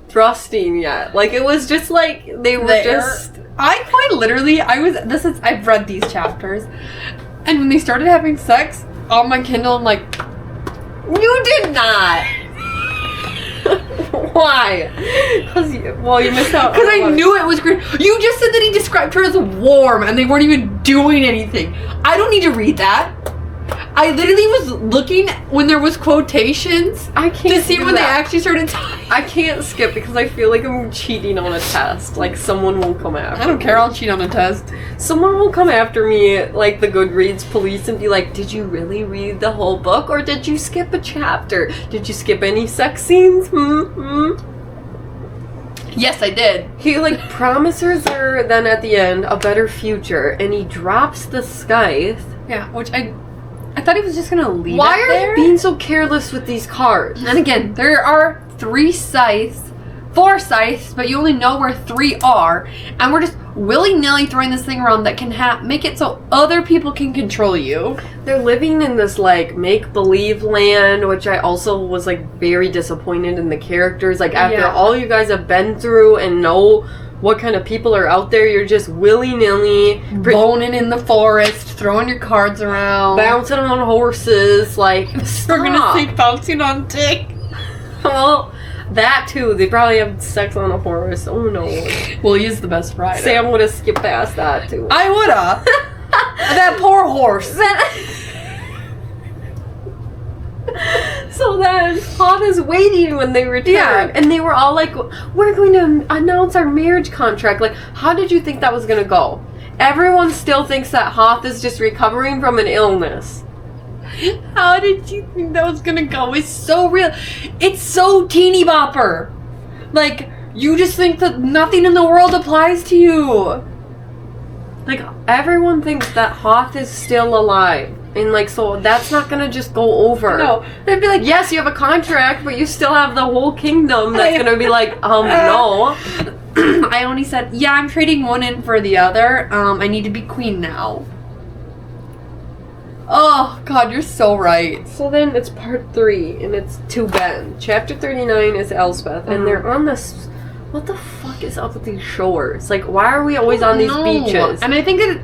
thrusting yet. Like it was just like they were just I quite literally I've read these chapters. And when they started having sex on my Kindle, I'm like, you did not. Why? Because you missed out. Because I knew it was great. You just said that he described her as warm and they weren't even doing anything. I don't need to read that. I literally was looking when there was quotations to see when they actually started talking. I can't skip because I feel like I'm cheating on a test. Like someone will come after me. I don't care, I'll cheat on a test. Someone will come after me, like the Goodreads police, and be like, did you really read the whole book or did you skip a chapter? Did you skip any sex scenes? Yes, I did. He like promises her then at the end a better future and he drops the scythe. Yeah, which I thought he was just gonna leave Why it are there? you being so careless with these cards? And again, there are 4 scythes, but you only know where 3 are, and we're just willy-nilly throwing this thing around that can make it so other people can control you. They're living in this like make-believe land, which I also was like very disappointed in the characters. Like after all you guys have been through and know what kind of people are out there, you're just willy-nilly boning in the forest, throwing your cards around, bouncing on horses, like we're gonna say bouncing on dick. Well, that too. They probably have sex on a horse. Oh no. Well, he is the best rider. Sam would have skipped past that too. I woulda. That poor horse. So then Hoth is waiting when they return, and they were all like, we're going to announce our marriage contract. Like, how did you think that was going to go? Everyone still thinks that Hoth is just recovering from an illness. How did you think that was going to go? It's so real. It's so teeny bopper. Like, you just think that nothing in the world applies to you. Like, everyone thinks that Hoth is still alive. And, like, so that's not gonna just go over. No. They'd be like, yes, you have a contract, but you still have the whole kingdom that's gonna be like, no. Ione said, yeah, I'm trading one in for the other. I need to be queen now. Oh, God, you're so right. So then it's part 3, and it's to Ben. Chapter 39 is Elspeth, and they're on this... What the fuck is up with these shores? Like, why are we always on these beaches? And I think that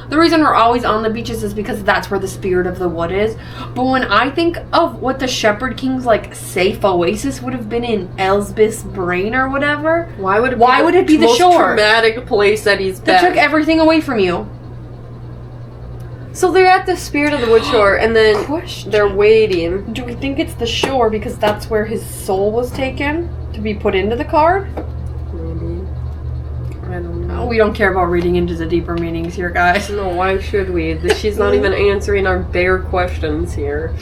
the reason we're always on the beaches is because that's where the spirit of the wood is. But when I think of what the Shepard King's, like, safe oasis would have been in Elsbeth's brain or whatever... Why would it be the most shore? Traumatic place that he's been? That took everything away from you. So they're at the Spirit of the Wood Shore, and then they're waiting. Do we think it's the shore because that's where his soul was taken to be put into the card? Maybe. I don't know. We don't care about reading into the deeper meanings here, guys. No, why should we? She's not even answering our bare questions here.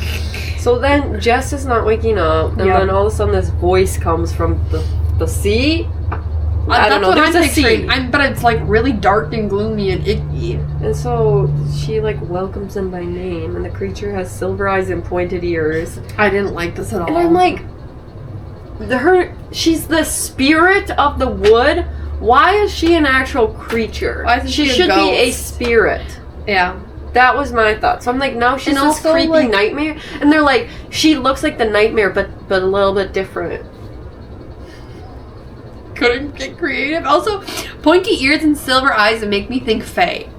So then Jess is not waking up, and then all of a sudden this voice comes from the sea. I don't know. There's a sea. But it's like really dark and gloomy and icky. And so she like welcomes him by name, and the creature has silver eyes and pointed ears. I didn't like this at all. And I'm like, she's the spirit of the wood. Why is she an actual creature? Why is she should be a spirit. Yeah. That was my thought. So I'm like, no, she's this creepy like, nightmare. And they're like, she looks like the nightmare, but a little bit different. Couldn't get creative. Also, pointy ears and silver eyes that make me think fae.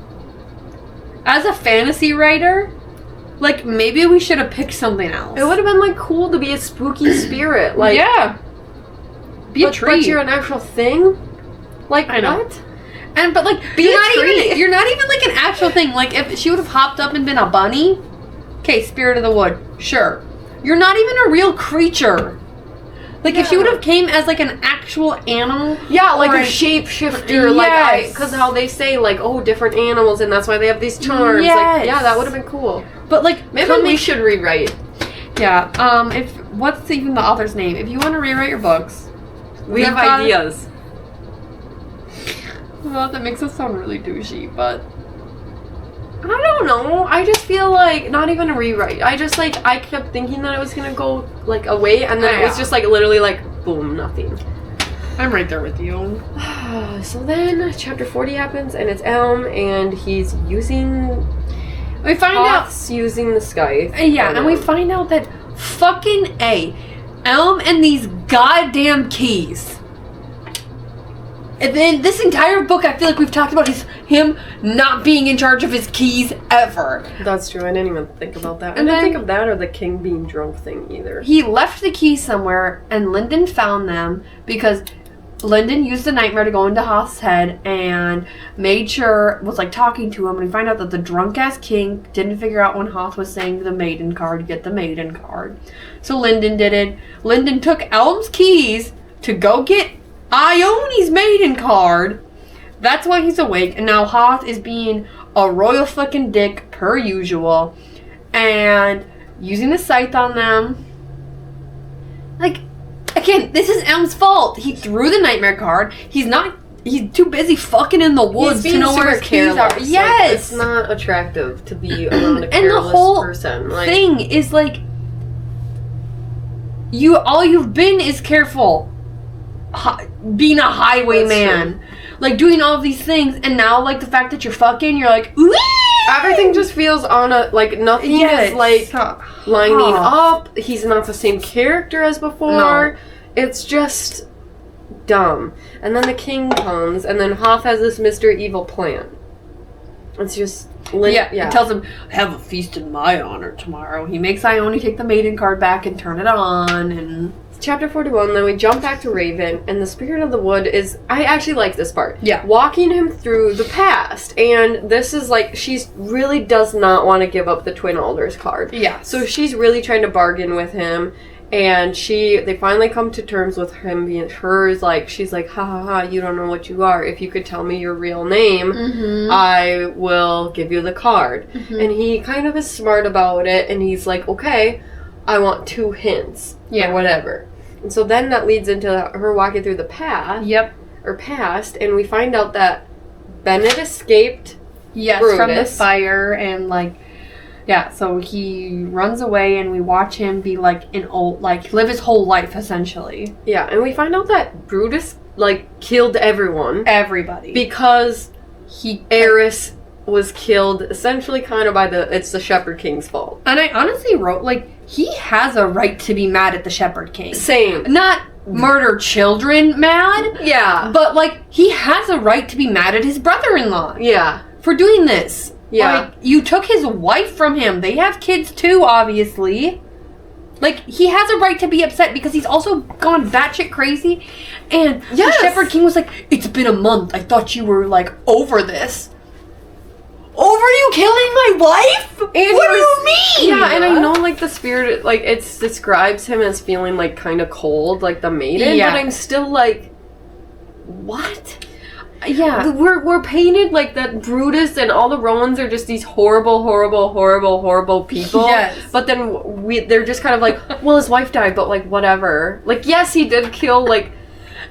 As a fantasy writer, like, maybe we should have picked something else. It would have been, like, cool to be a spooky spirit. Like, yeah. Be a tree. But you're an actual thing? Like, I know. what? But, like, you're not even, like, an actual thing. Like, if she would have hopped up and been a bunny, okay, spirit of the wood, sure. You're not even a real creature. Like, if she would have came as, like, an actual animal. Yeah, like a shapeshifter. Yes. Like, because how they say, like, oh, different animals, and that's why they have these charms. Yes. Like, yeah, that would have been cool. But, like, maybe we should rewrite. Yeah, what's even the author's name? If you want to rewrite your books. We have ideas. Well, that makes us sound really douchey, but... I don't know. I just feel like not even a rewrite. I just like I kept thinking that it was gonna go like away, and then it was just like literally like boom, nothing. I'm right there with you. So then chapter 40 happens, and it's Elm, and he's using. We find out using the scythe. Yeah, and we find out that fucking Elm and these goddamn keys. And then this entire book, I feel like we've talked about is him not being in charge of his keys ever. That's true. I didn't even think about that. I didn't think of that or the king being drunk thing either. He left the keys somewhere, and Lyndon found them because Lyndon used the nightmare to go into Hoth's head and made sure, was like talking to him, and we find out that the drunk-ass king didn't figure out when Hoth was saying the maiden card, get the maiden card. So Lyndon did it. Lyndon took Elm's keys to go get Ione's maiden card. That's why he's awake. And now Hoth is being a royal fucking dick per usual. And using the scythe on them. Like, again, this is Elm's fault. He threw the nightmare card. He's too busy fucking in the woods to know where his keys are. Yes! Like, it's not attractive to be around a careless person. Like, thing is like, all you've been is careful. Being a highwayman, like doing all of these things, and now like the fact that you're fucking, you're like, ooh! Everything just feels on a like nothing is like lining up. He's not the same character as before. No. It's just dumb. And then the king comes, and then Hoth has this Mr. Evil plan. It's just He tells him, have a feast in my honor tomorrow. He makes Ione take the maiden card back and turn it on, and Chapter 41, then we jump back to Raven, and the Spirit of the Wood is... I actually like this part. Yeah. Walking him through the past, and this is like, she really does not want to give up the Twin Alders card. Yeah. So she's really trying to bargain with him, and they finally come to terms with him being hers, like, she's like, ha ha ha, you don't know what you are. If you could tell me your real name, I will give you the card. And he kind of is smart about it, and he's like, okay, I want 2 hints. Or whatever. And so then that leads into her walking through the path. Yep. Or past, and we find out that Bennett escaped Yes, Brutus. from the fire, and like, yeah, so he runs away, and we watch him be like live his whole life essentially. Yeah, and we find out that Brutus like killed everyone. Everybody. Because Eris was killed essentially kind of by it's the Shepard King's fault. And I honestly wrote, like, he has a right to be mad at the Shepard King. Same. Not murder children mad. Yeah. But, like, he has a right to be mad at his brother-in-law. Yeah. For doing this. Yeah. Like, you took his wife from him. They have kids too, obviously. Like, he has a right to be upset because he's also gone batshit crazy. And the Shepard King was like, it's been a month. I thought you were, like, over this. Over you killing my wife? And what do you mean? Yeah, and I know, like, the spirit, like, it describes him as feeling, like, kind of cold, like the maiden, but I'm still like, what? Yeah. We're painted like that Brutus and all the Romans are just these horrible, horrible, horrible, horrible people. Yes. But then they're just kind of like, well, his wife died, but, like, whatever. Like, yes, he did kill, like,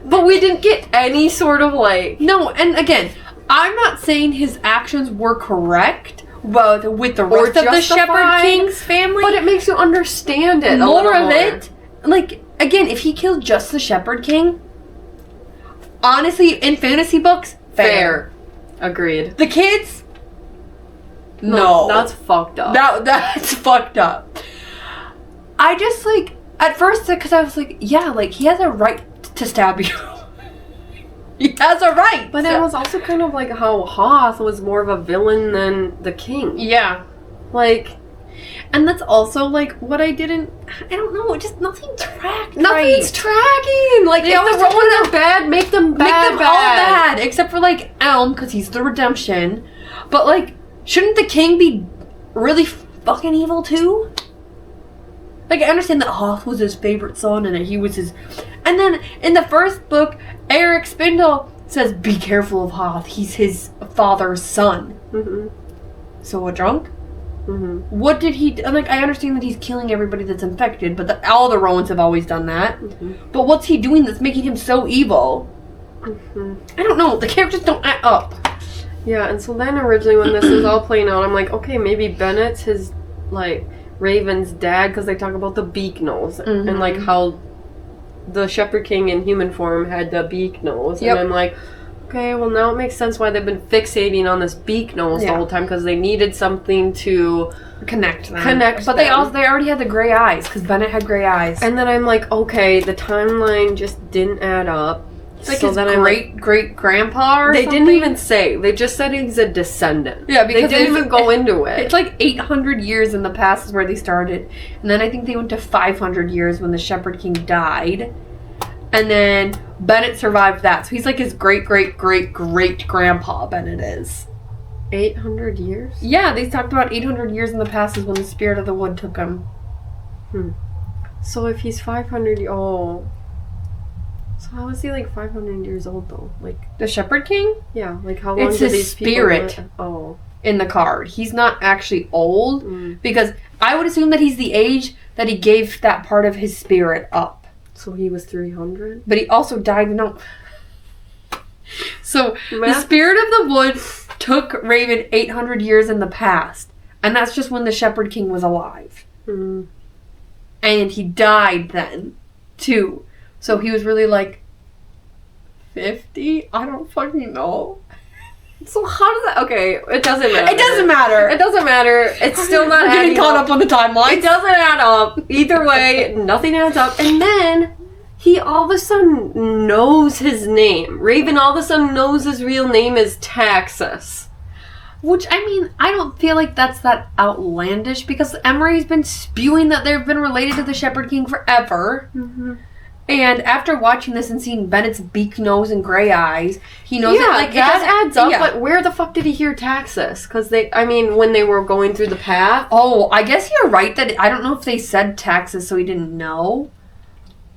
but we didn't get any sort of, like... No, and again... I'm not saying his actions were correct, but with the rest of the Shepard King's family. But it makes you understand it. More of it. Like, again, if he killed just the Shepard King, honestly, in fantasy books, fair. Agreed. The kids? No. That's fucked up. That's fucked up. I just, like, at first, because I was like, yeah, like, he has a right to stab you. He has a right. But it was also kind of like how Hoth was more of a villain than the king. Yeah. Like... And that's also, like, what I don't know, just nothing tracked. Nothing's tracking! Like, if the Romans are bad, make them bad. Make them all bad. Except for, like, Elm, because he's the redemption. But, like, shouldn't the king be really fucking evil, too? Like, I understand that Hoth was his favorite son, and that he was his... And then, in the first book, Eric Spindle says, be careful of Hoth. He's his father's son. Mm-hmm. So a drunk? Mm-hmm. What did he... Like, I understand that he's killing everybody that's infected, but all the Romans have always done that. Mm-hmm. But what's he doing that's making him so evil? Mm-hmm. I don't know. The characters don't add up. Yeah, and so then originally when this was all playing out, I'm like, okay, maybe Bennett's his, like, Raven's dad, because they talk about the beak nose. Mm-hmm. And, like, how the Shepard King in human form had the beak nose. Yep. And I'm like, okay, well now it makes sense why they've been fixating on this beak nose the whole time, because they needed something to connect them. But they already had the gray eyes, because Bennett had gray eyes. And then I'm like, okay, the timeline just didn't add up. It's like so his great-great-grandpa or something? They didn't even say. They just said he's a descendant. Yeah, because they didn't even go into it. It's like 800 years in the past is where they started. And then I think they went to 500 years when the Shepard King died. And then Bennett survived that. So he's like his great-great-great-great-grandpa, Bennett is. 800 years? Yeah, they talked about 800 years in the past is when the Spirit of the Wood took him. So if he's 500... Oh... So how is he, like, 500 years old, though? Like... The Shepard King? Yeah, like, how long it's did his these spirit people live? Oh. In the card. He's not actually old, because I would assume that he's the age that he gave that part of his spirit up. So he was 300? But he also died, no. So, the Spirit of the Wood took Raven 800 years in the past, and that's just when the Shepard King was alive. And he died then, too. So he was really like 50? I don't fucking know. So how does that... Okay, it doesn't matter. It doesn't matter. It doesn't matter. It's still not getting caught up on the timeline. It doesn't add up. Either way, nothing adds up. And then he all of a sudden knows his name. Raven all of a sudden knows his real name is Taxus. Which, I mean, I don't feel like that's that outlandish, because Emery's been spewing that they've been related to the Shepard King forever. And after watching this and seeing Bennett's beak nose and gray eyes, he knows that, like, that adds up, but where the fuck did he hear Taxus? Because when they were going through the path. Oh, I guess you're right that, I don't know if they said Taxus so he didn't know.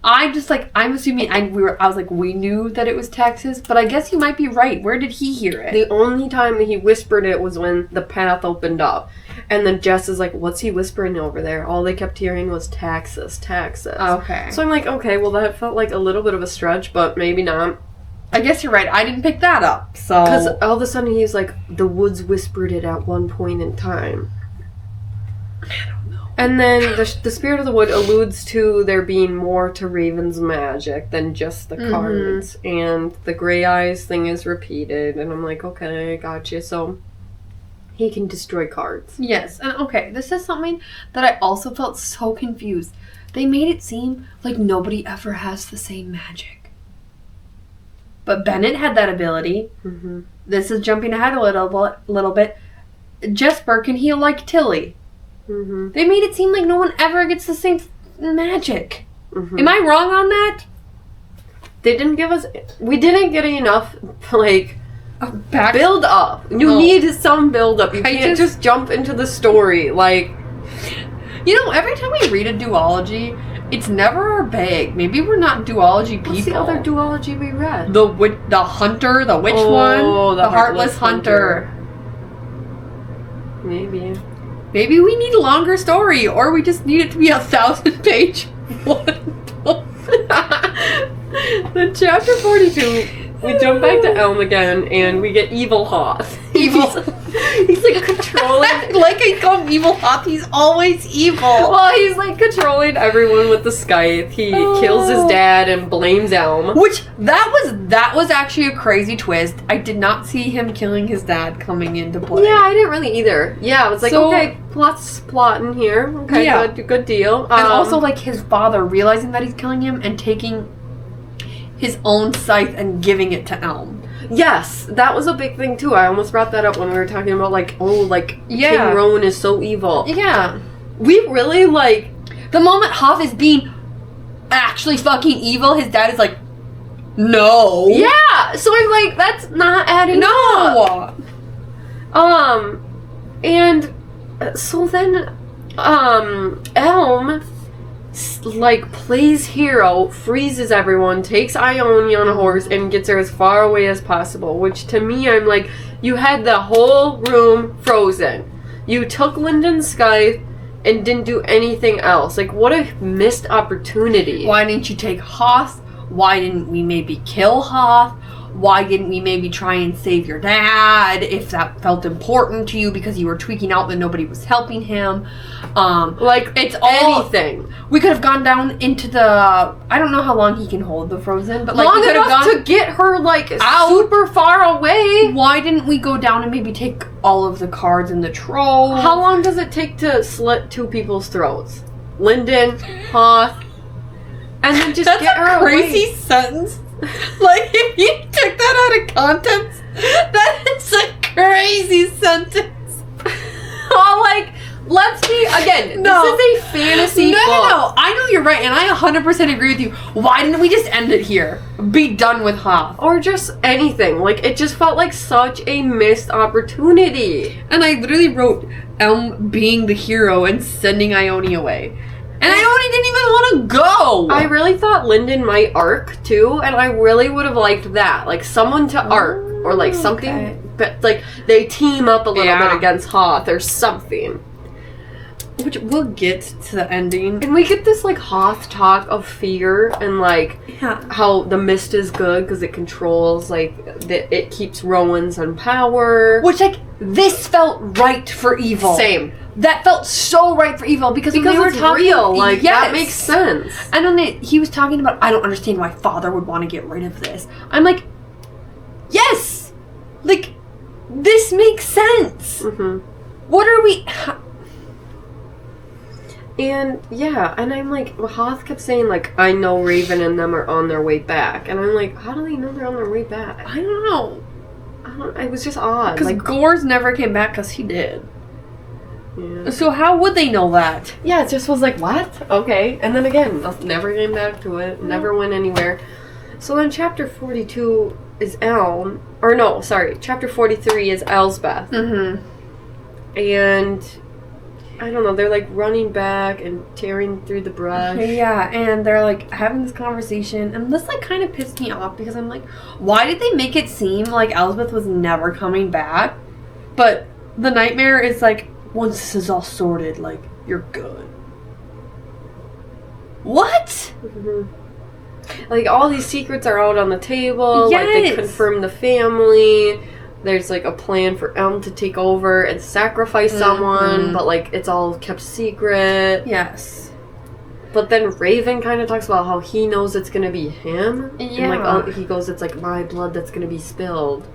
I'm assuming, I was like, we knew that it was Taxus, but I guess you might be right. Where did he hear it? The only time that he whispered it was when the path opened up. And then Jess is like, what's he whispering over there? All they kept hearing was Taxus, Taxus. Okay. So I'm like, okay, well that felt like a little bit of a stretch, but maybe not. I guess you're right. I didn't pick that up, so... Because all of a sudden he's like, the woods whispered it at one point in time. I don't know. And then the spirit of the wood alludes to there being more to Raven's magic than just the cards. And the gray eyes thing is repeated. And I'm like, okay, gotcha. So he can destroy cards. Yes. And okay, this is something that I also felt so confused. They made it seem like nobody ever has the same magic. But Bennett had that ability. Mm-hmm. This is jumping ahead a little bit. Jesper can heal like Tilly. Mm-hmm. They made it seem like no one ever gets the same magic. Mm-hmm. Am I wrong on that? They didn't give us... We didn't get enough, like... build up. You need some build up. You can't just jump into the story. Like... You know, every time we read a duology... It's never big. Maybe we're not duology people. What's the other duology we read? The hunter, the witch one? The heartless hunter. Maybe. Maybe we need a longer story, or we just need it to be 1,000-page one. Then chapter 42, we jump back to Elm again, and we get Evil Hoth. He's like controlling... Like I call him Evil Hoth, he's always evil. Well, he's like controlling everyone with the scythe. He kills his dad and blames Elm. Which, that was actually a crazy twist. I did not see him killing his dad coming into play. Yeah, I didn't really either. Yeah, I was like, okay, plot in here. Okay, yeah. Good deal. And also, like, his father realizing that he's killing him and taking his own scythe and giving it to Elm. Yes, that was a big thing too. I almost brought that up when we were talking about King Rowan is so evil. Yeah. We really the moment Hoth is being actually fucking evil, his dad is like, no. Yeah. So I'm like, that's not adding up. And so then Elm plays hero, freezes everyone, takes Ione on a horse, and gets her as far away as possible. Which to me, I'm like, you had the whole room frozen. You took Lyndon's scythe and didn't do anything else. Like, what a missed opportunity. Why didn't you take Hoth? Why didn't we maybe kill Hoth? Why didn't we maybe try and save your dad if that felt important to you because you were tweaking out that nobody was helping him? It's all anything. We could have gone down into the... I don't know how long he can hold the frozen, but long enough to get her out super far away. Why didn't we go down and maybe take all of the cards in the trove? How long does it take to slit two people's throats? Lyndon, Hoth, and then just get her away. That's a crazy sentence. If you took that out of context, that is a crazy sentence. Let's be, again, this is a fantasy book. No. I know you're right, and I 100% agree with you. Why didn't we just end it here? Be done with Hoth. Or just anything. It just felt like such a missed opportunity. And I literally wrote Elm being the hero and sending Ione away. And Ione didn't even want to go! I really thought Lyndon might arc, too, and I really would have liked that. Someone to arc, or something, but they team up a little bit against Hoth, or something. Which we'll get to the ending. And we get this, Hoth talk of fear, and, how the mist is good, because it controls, it keeps Rowan's on power. Which, this felt right for evil. Same. That felt so right for evil because they were talking real. That makes sense. And then he was talking about, I don't understand why father would want to get rid of this. I'm like, yes! This makes sense. Mm-hmm. What are we... And, yeah, and I'm like, Hoth kept saying, I know Raven and them are on their way back. And I'm like, how do they know they're on their way back? I don't know. It was just odd. Because Gores never came back because he did. Yeah. So how would they know that? Yeah, it just was what? Okay. And then again, never came back to it. Never went anywhere. So then chapter 42 is Elm. Or no, sorry. Chapter 43 is Elsbeth. Mm-hmm. And... I don't know, they're running back and tearing through the brush. Yeah, and they're having this conversation, and this kind of pissed me off because I'm like, why did they make it seem like Elsbeth was never coming back? But the nightmare is once this is all sorted, you're good. What? Mm-hmm. Like, all these secrets are out on the table. Yes. Like, they confirm the family. There's, like, a plan for Elm to take over and sacrifice someone, but, like, it's all kept secret. Yes. But then Raven kind of talks about how he knows it's going to be him. Yeah. And, like, he goes, it's, like, my blood that's going to be spilled.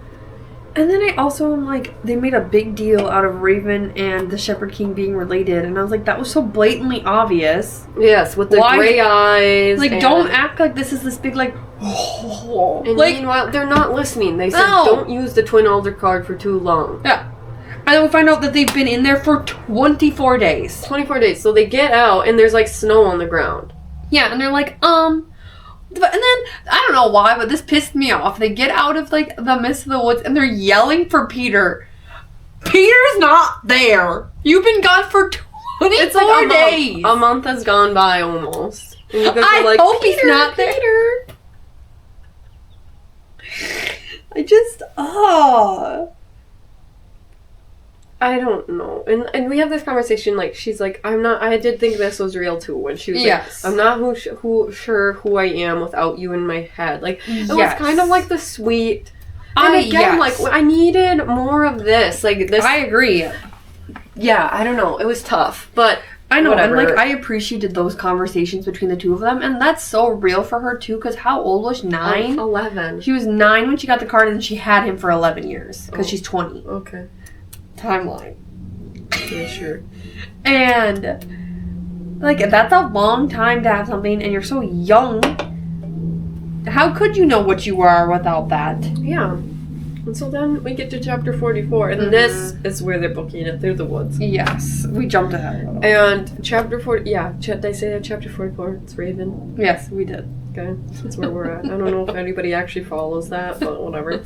And then I also am like, they made a big deal out of Raven and the Shepard King being related, and I was like, that was so blatantly obvious. Yes, with the gray eyes. Like, don't act like this is this big, like, and like, meanwhile, they're not listening. They said, don't use the Twin Elder card for too long. Yeah. And then we find out that they've been in there for 24 days. 24 days. So they get out, and there's, like, snow on the ground. Yeah, and they're like, and then, I don't know why, but this pissed me off. They get out of, like, the midst of the woods, and they're yelling for Peter. Peter's not there. You've been gone for 24 days. A month has gone by, almost. And you guys are like, hope he's not there. Peter. I just, I don't know. And we have this conversation, like, she's like, I did think this was real, too, when she was like, I'm not sure who I am without you in my head. Like, it was kind of like the sweet... And again, like, I needed more of this. Like, this... I agree. Yeah, I don't know. It was tough, but... I know, whatever. and, like, I appreciated those conversations between the two of them, and that's so real for her, too, because how old was she? 9? 11. She was 9 when she got the card, and she had him for 11 years, because she's 20. Okay. Timeline. Yeah, sure. And, like, that's a long time to have something, and you're so young. How could you know what you are without that? Yeah. And so then we get to chapter 44, and this is where they're booking it through the woods. Yes. We jumped ahead a little. And chapter 40, did I say that chapter 44? It's Raven. Yes, we did. Okay, that's where we're at. I don't know if anybody actually follows that, but whatever.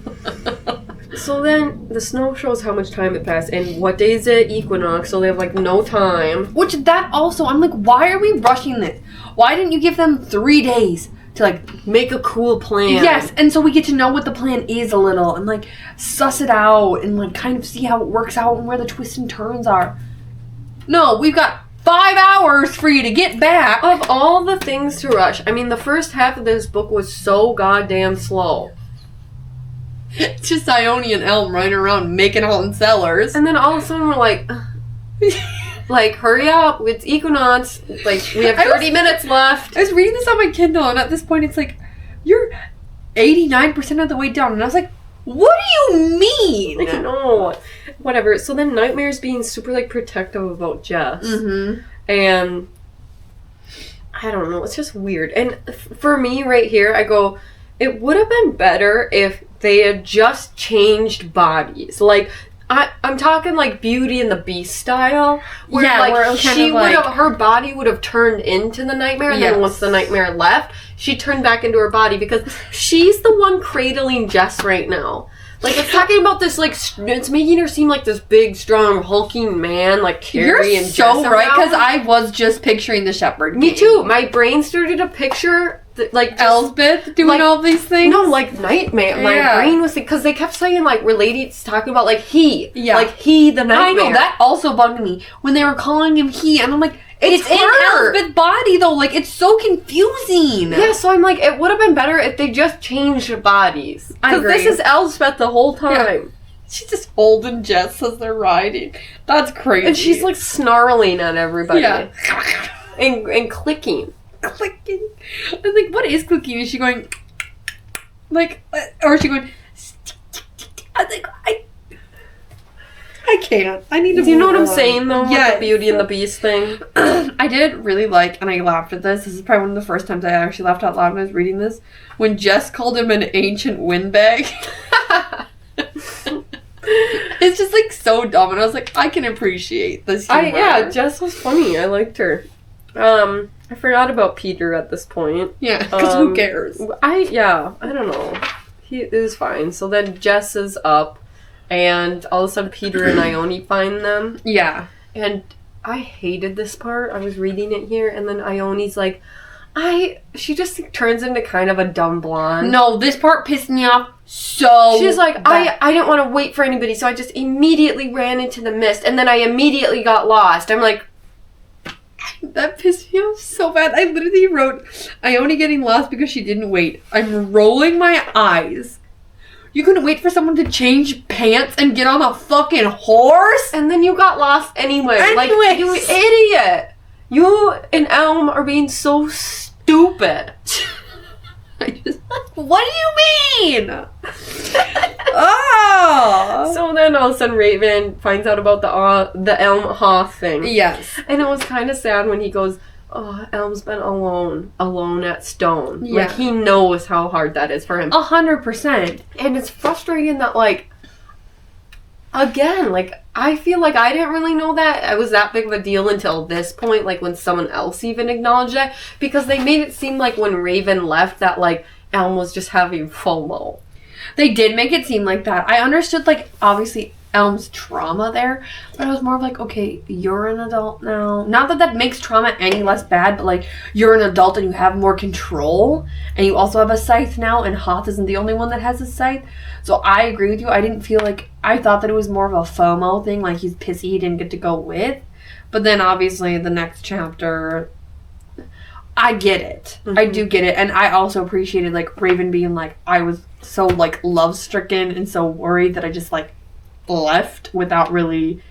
So then, the snow shows how much time it passed, and what day is it? Equinox, so they have, like, no time. Which, that also, I'm like, why are we rushing this? Why didn't you give them 3 days to, like, make a cool plan? Yes, and so we get to know what the plan is a little, and, like, suss it out, and, like, kind of see how it works out and where the twists and turns are. No, we've got 5 hours for you to get back. Of all the things to rush, I mean, the first half of this book was so goddamn slow. It's just Ione and Elm running around making out in cellars. And then all of a sudden we're like, like, hurry up, it's Equinox. Like, we have 30 minutes left. I was reading this on my Kindle, and at this point it's like, you're 89% of the way down. And I was like, what do you mean? I know. Whatever. So then Nightmare's being super, like, protective about Jess. Mm-hmm. And I don't know. It's just weird. And for me right here, I go, it would have been better if they had just changed bodies. Like, I'm talking like Beauty and the Beast style. Where, like, she would have, her body would have turned into the Nightmare, and then once the Nightmare left, she turned back into her body, because she's the one cradling Jess right now. Like, it's talking about this, like, it's making her seem like this big, strong, hulking man, like, carrying Jess around. You're so right, because I was just picturing the Shepard King. Me too. My brain started to picture, like, just, Elspeth doing, like, all these things? No, like, Nightmare. My brain was, because they kept saying, like, related, talking about, like, he. Yeah. Like, he, the Nightmare. I know, that also bugged me, when they were calling him he, and I'm like, it's in Elspeth's body, though. Like, it's so confusing. Yeah, so I'm like, it would have been better if they just changed bodies. Because this is Elspeth the whole time. Yeah. She's just holding Jess as they're riding. That's crazy. And she's, like, snarling at everybody. Yeah. And clicking. Clicking. I'm like, what is clicking? Is she going, like, or is she going, I was like, I can't. I need to. Do you know what I'm saying, though? Yeah. With the Beauty and the Beast thing. I did really like, and I laughed at this. This is probably one of the first times I actually laughed out loud when I was reading this. When Jess called him an ancient windbag. It's just, like, so dumb, and I was like, I can appreciate this humor. Yeah, Jess was funny. I liked her. I forgot about Peter at this point. Yeah, because who cares? I don't know. It was fine. So then Jess is up. And all of a sudden, Peter and Ione find them. Yeah. And I hated this part. I was reading it here, and then Ione's like, she just turns into kind of a dumb blonde. No, this part pissed me off so She's like, I didn't want to wait for anybody, so I just immediately ran into the mist, and then I immediately got lost. I'm like, That pissed me off so bad. I literally wrote, Ione getting lost because she didn't wait. I'm rolling my eyes. You couldn't wait for someone to change pants and get on a fucking horse? And then you got lost anyway. Like, you idiot. You and Elm are being so stupid. What do you mean? Oh! So then all of a sudden Raven finds out about the Elm Hoth thing. Yes. And it was kind of sad when he goes, oh, Elm's been alone at Stone. Yeah. Like, he knows how hard that is for him. 100%. And it's frustrating that, like, again, like, I feel like I didn't really know that it was that big of a deal until this point, like, when someone else even acknowledged it. Because they made it seem like when Raven left that, like, Elm was just having FOMO. They did make it seem like that. I understood, like, obviously Elm's trauma there, but I was more of like, okay, you're an adult now. Not that that makes trauma any less bad, but, like, you're an adult and you have more control, and you also have a scythe now, and Hoth isn't the only one that has a scythe. So I agree with you. I didn't feel like, I thought that it was more of a FOMO thing, like he's pissy he didn't get to go with. But then obviously the next chapter, I get it. Mm-hmm. I do get it. And I also appreciated, like, Raven being like, I was so, like, love-stricken and so worried that I just, like, left without really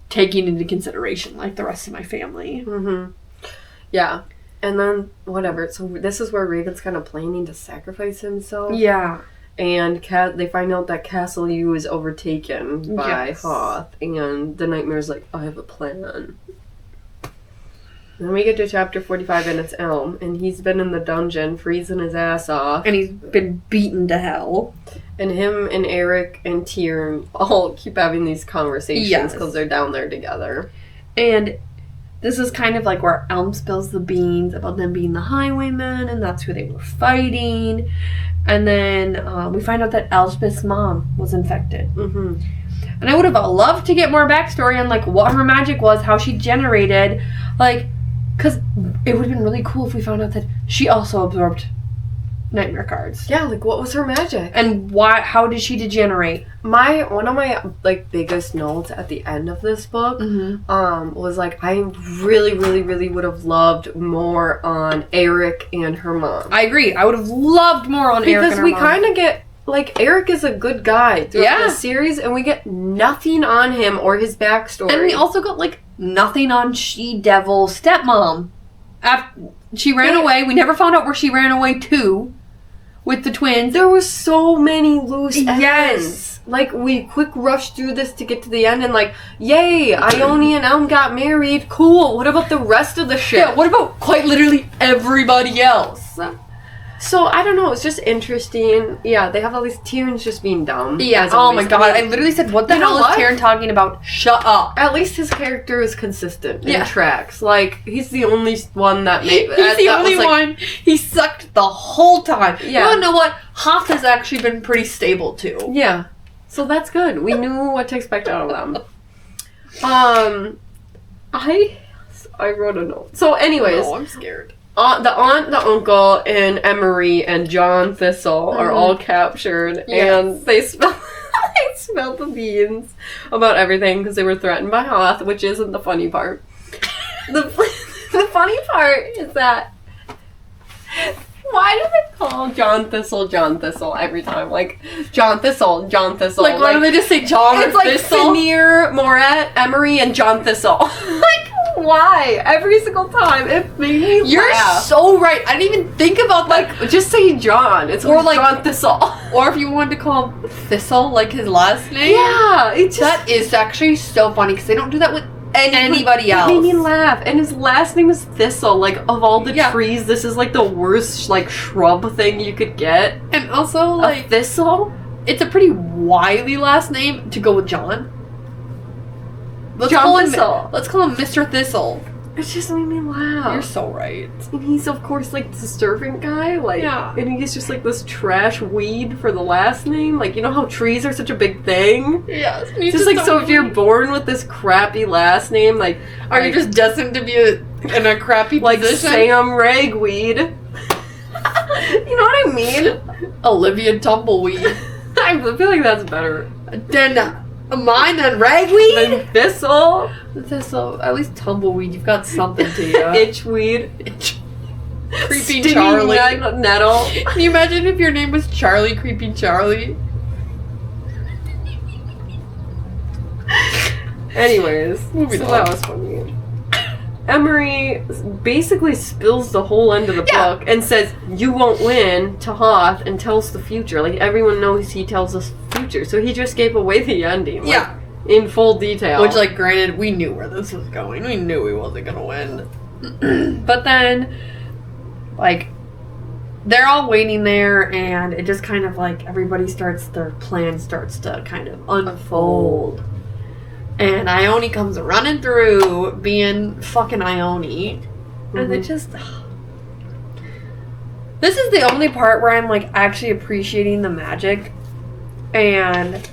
taking into consideration, like, the rest of my family. Mm-hmm. Yeah. And then, whatever. So this is where Raven's kind of planning to sacrifice himself. Yeah. And they find out that Castle U is overtaken by Hoth. And the Nightmare's like, I have a plan. Then we get to chapter 45 and it's Elm. And he's been in the dungeon freezing his ass off. And he's been beaten to hell. And him and Eric and Tyrion all keep having these conversations because they're down there together. And this is kind of like where Elm spills the beans about them being the Highwaymen, and that's who they were fighting. And then we find out that Elspeth's mom was infected. Mm-hmm. And I would have loved to get more backstory on, like, what her magic was, how she generated, like, because it would have been really cool if we found out that she also absorbed nightmare cards. Yeah, like, what was her magic? And how did she degenerate? One of my, like, biggest notes at the end of this book was, like, I really, really, really would have loved more on Eric and her mom. I agree. I would have loved more on Eric and her mom. Because we kind of get, like, Eric is a good guy throughout the series, and we get nothing on him or his backstory. And we also got, like, nothing on She-Devil stepmom. After she ran away. We never found out where she ran away to. With the twins. There were so many loose ends. Yes. Like, we quick rushed through this to get to the end and, like, yay, Ione and Elm got married. Cool. What about the rest of the shit? Yeah, what about quite literally everybody else? So, I don't know. It's just interesting. Yeah, they have all these Tyrion's just being dumb. Yeah. Oh my god. I literally said, what the hell is Tyrion talking about? Shut up. At least his character is consistent and tracks. Like, he's the only one that made... He's the only one. He sucked the whole time. Yeah. You wanna know what? Hoth has actually been pretty stable, too. Yeah. So that's good. We knew what to expect out of them. I wrote a note. So anyways... Oh, I'm scared. The aunt, the uncle, and Emery and John Thistle are all captured, and they spilled the beans about everything because they were threatened by Hoth, which isn't the funny part. The funny part is that why do they call John Thistle every time? Like, John Thistle. Like, why don't they just say John Thistle? It's like Finnear, Moret, Emery, and John Thistle. Like, why? Every single time. It made me You're laugh. So right. I didn't even think about that. Like, just say John. It's or like John Thistle. Or if you wanted to call him Thistle, like his last name. Yeah. That is actually so funny because they don't do that with anybody else. It made me laugh. And his last name is Thistle. Like, of all the trees, this is like the worst, like, shrub thing you could get. And also, like, Thistle? It's a pretty wily last name to go with John. Let's call him Mr. Thistle. It just made me laugh. You're so right. And he's, of course, like, the servant guy. Like, and he's just, like, this trash weed for the last name. Like, you know how trees are such a big thing? Yes. It's just, like, so if you're born with this crappy last name, like... Are you just destined to be in a crappy like position? Like Sam Ragweed. You know what I mean? Olivia Tumbleweed. I feel like that's better. Then Mine then ragweed? Then thistle. Thistle. At least tumbleweed. You've got something to you. Itchweed. Creeping Charlie. Nettle. Can you imagine if your name was Charlie Creeping Charlie? Anyways, moving so on. that was funny. Emery basically spills the whole end of the book and says, "You won't win" to Hoth, and tells the future. Like, everyone knows he tells us future. So he just gave away the ending. Like, in full detail. Which, like, granted, we knew where this was going. We knew he wasn't gonna win. But then, like, they're all waiting there, and it just kind of, like, their plan starts to kind of unfold. And Ione comes running through, being fucking Ione. And it just... This is the only part where I'm, like, actually appreciating the magic. And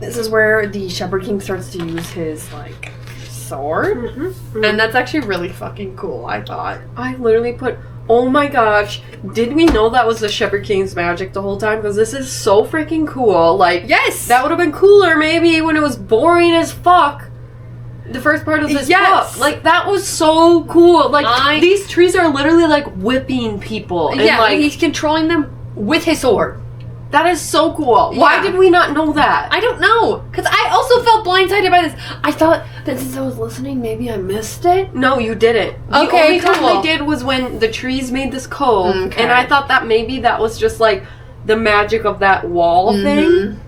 this is where the Shepard King starts to use his, like, sword. And that's actually really fucking cool, I thought. I literally put, oh my gosh, did we know that was the Shepard King's magic the whole time? Because this is so freaking cool. Like, yes! That would have been cooler maybe when it was boring as fuck. The first part of this book. Like, that was so cool. Like, these trees are literally, like, whipping people. And, like, he's controlling them with his sword. That is so cool. Why did we not know that? I don't know. Because I also felt blindsided by this. I thought that since I was listening, maybe I missed it. No, you didn't. Okay, the only time they did was when the trees made this cove. And I thought that maybe that was just, like, the magic of that wall thing.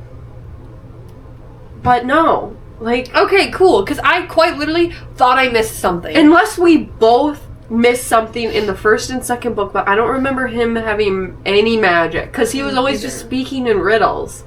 But no. Like... Okay, cool. Because I quite literally thought I missed something. Unless we both missed something in the first and second book, but I don't remember him having any magic. Because he was always just speaking in riddles.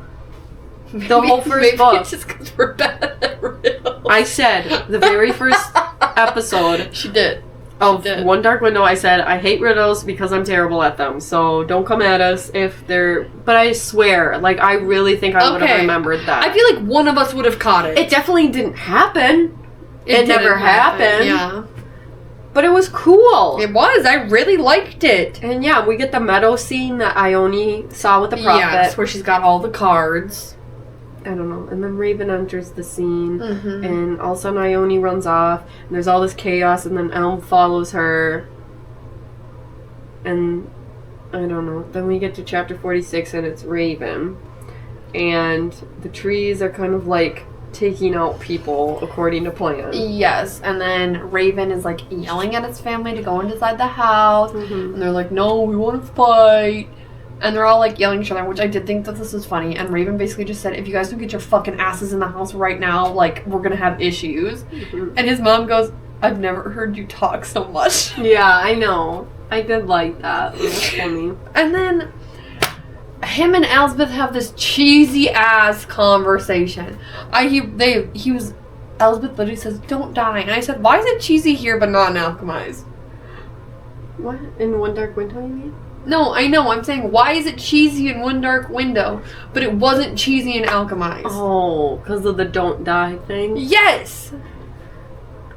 The whole first book. Maybe it's just because we're bad at riddles. I said, the very first episode... She did. Of One Dark Window, I said, I hate riddles because I'm terrible at them. So don't come at us if they're... But I swear, like, I really think I would have remembered that. I feel like one of us would have caught it. It definitely didn't happen. It never happened. Yeah. But it was cool. It was. I really liked it. And yeah, we get the meadow scene that Ione saw with the prophet. Yes, where she's got all the cards. I don't know. And then Raven enters the scene. And all of a sudden Ione runs off. And there's all this chaos. And then Elm follows her. And I don't know. Then we get to chapter 46 and it's Raven. And the trees are kind of like taking out people according to plan. Yes, and then Raven is like yelling at his family to go inside the house, and they're like, "No, we want to fight," and they're all like yelling at each other, which I did think that this was funny. And Raven basically just said, "If you guys don't get your fucking asses in the house right now, like, we're gonna have issues." And his mom goes, "I've never heard you talk so much." Yeah, I know. I did like that. It was funny. And then him and Elspeth have this cheesy ass conversation. Elspeth literally says, "Don't die," and I said, "Why is it cheesy here but not in Alchemized?" What? In One Dark Window, you mean? No, I know. I'm saying, why is it cheesy in One Dark Window, but it wasn't cheesy in Alchemized? Oh, because of the don't die thing? Yes!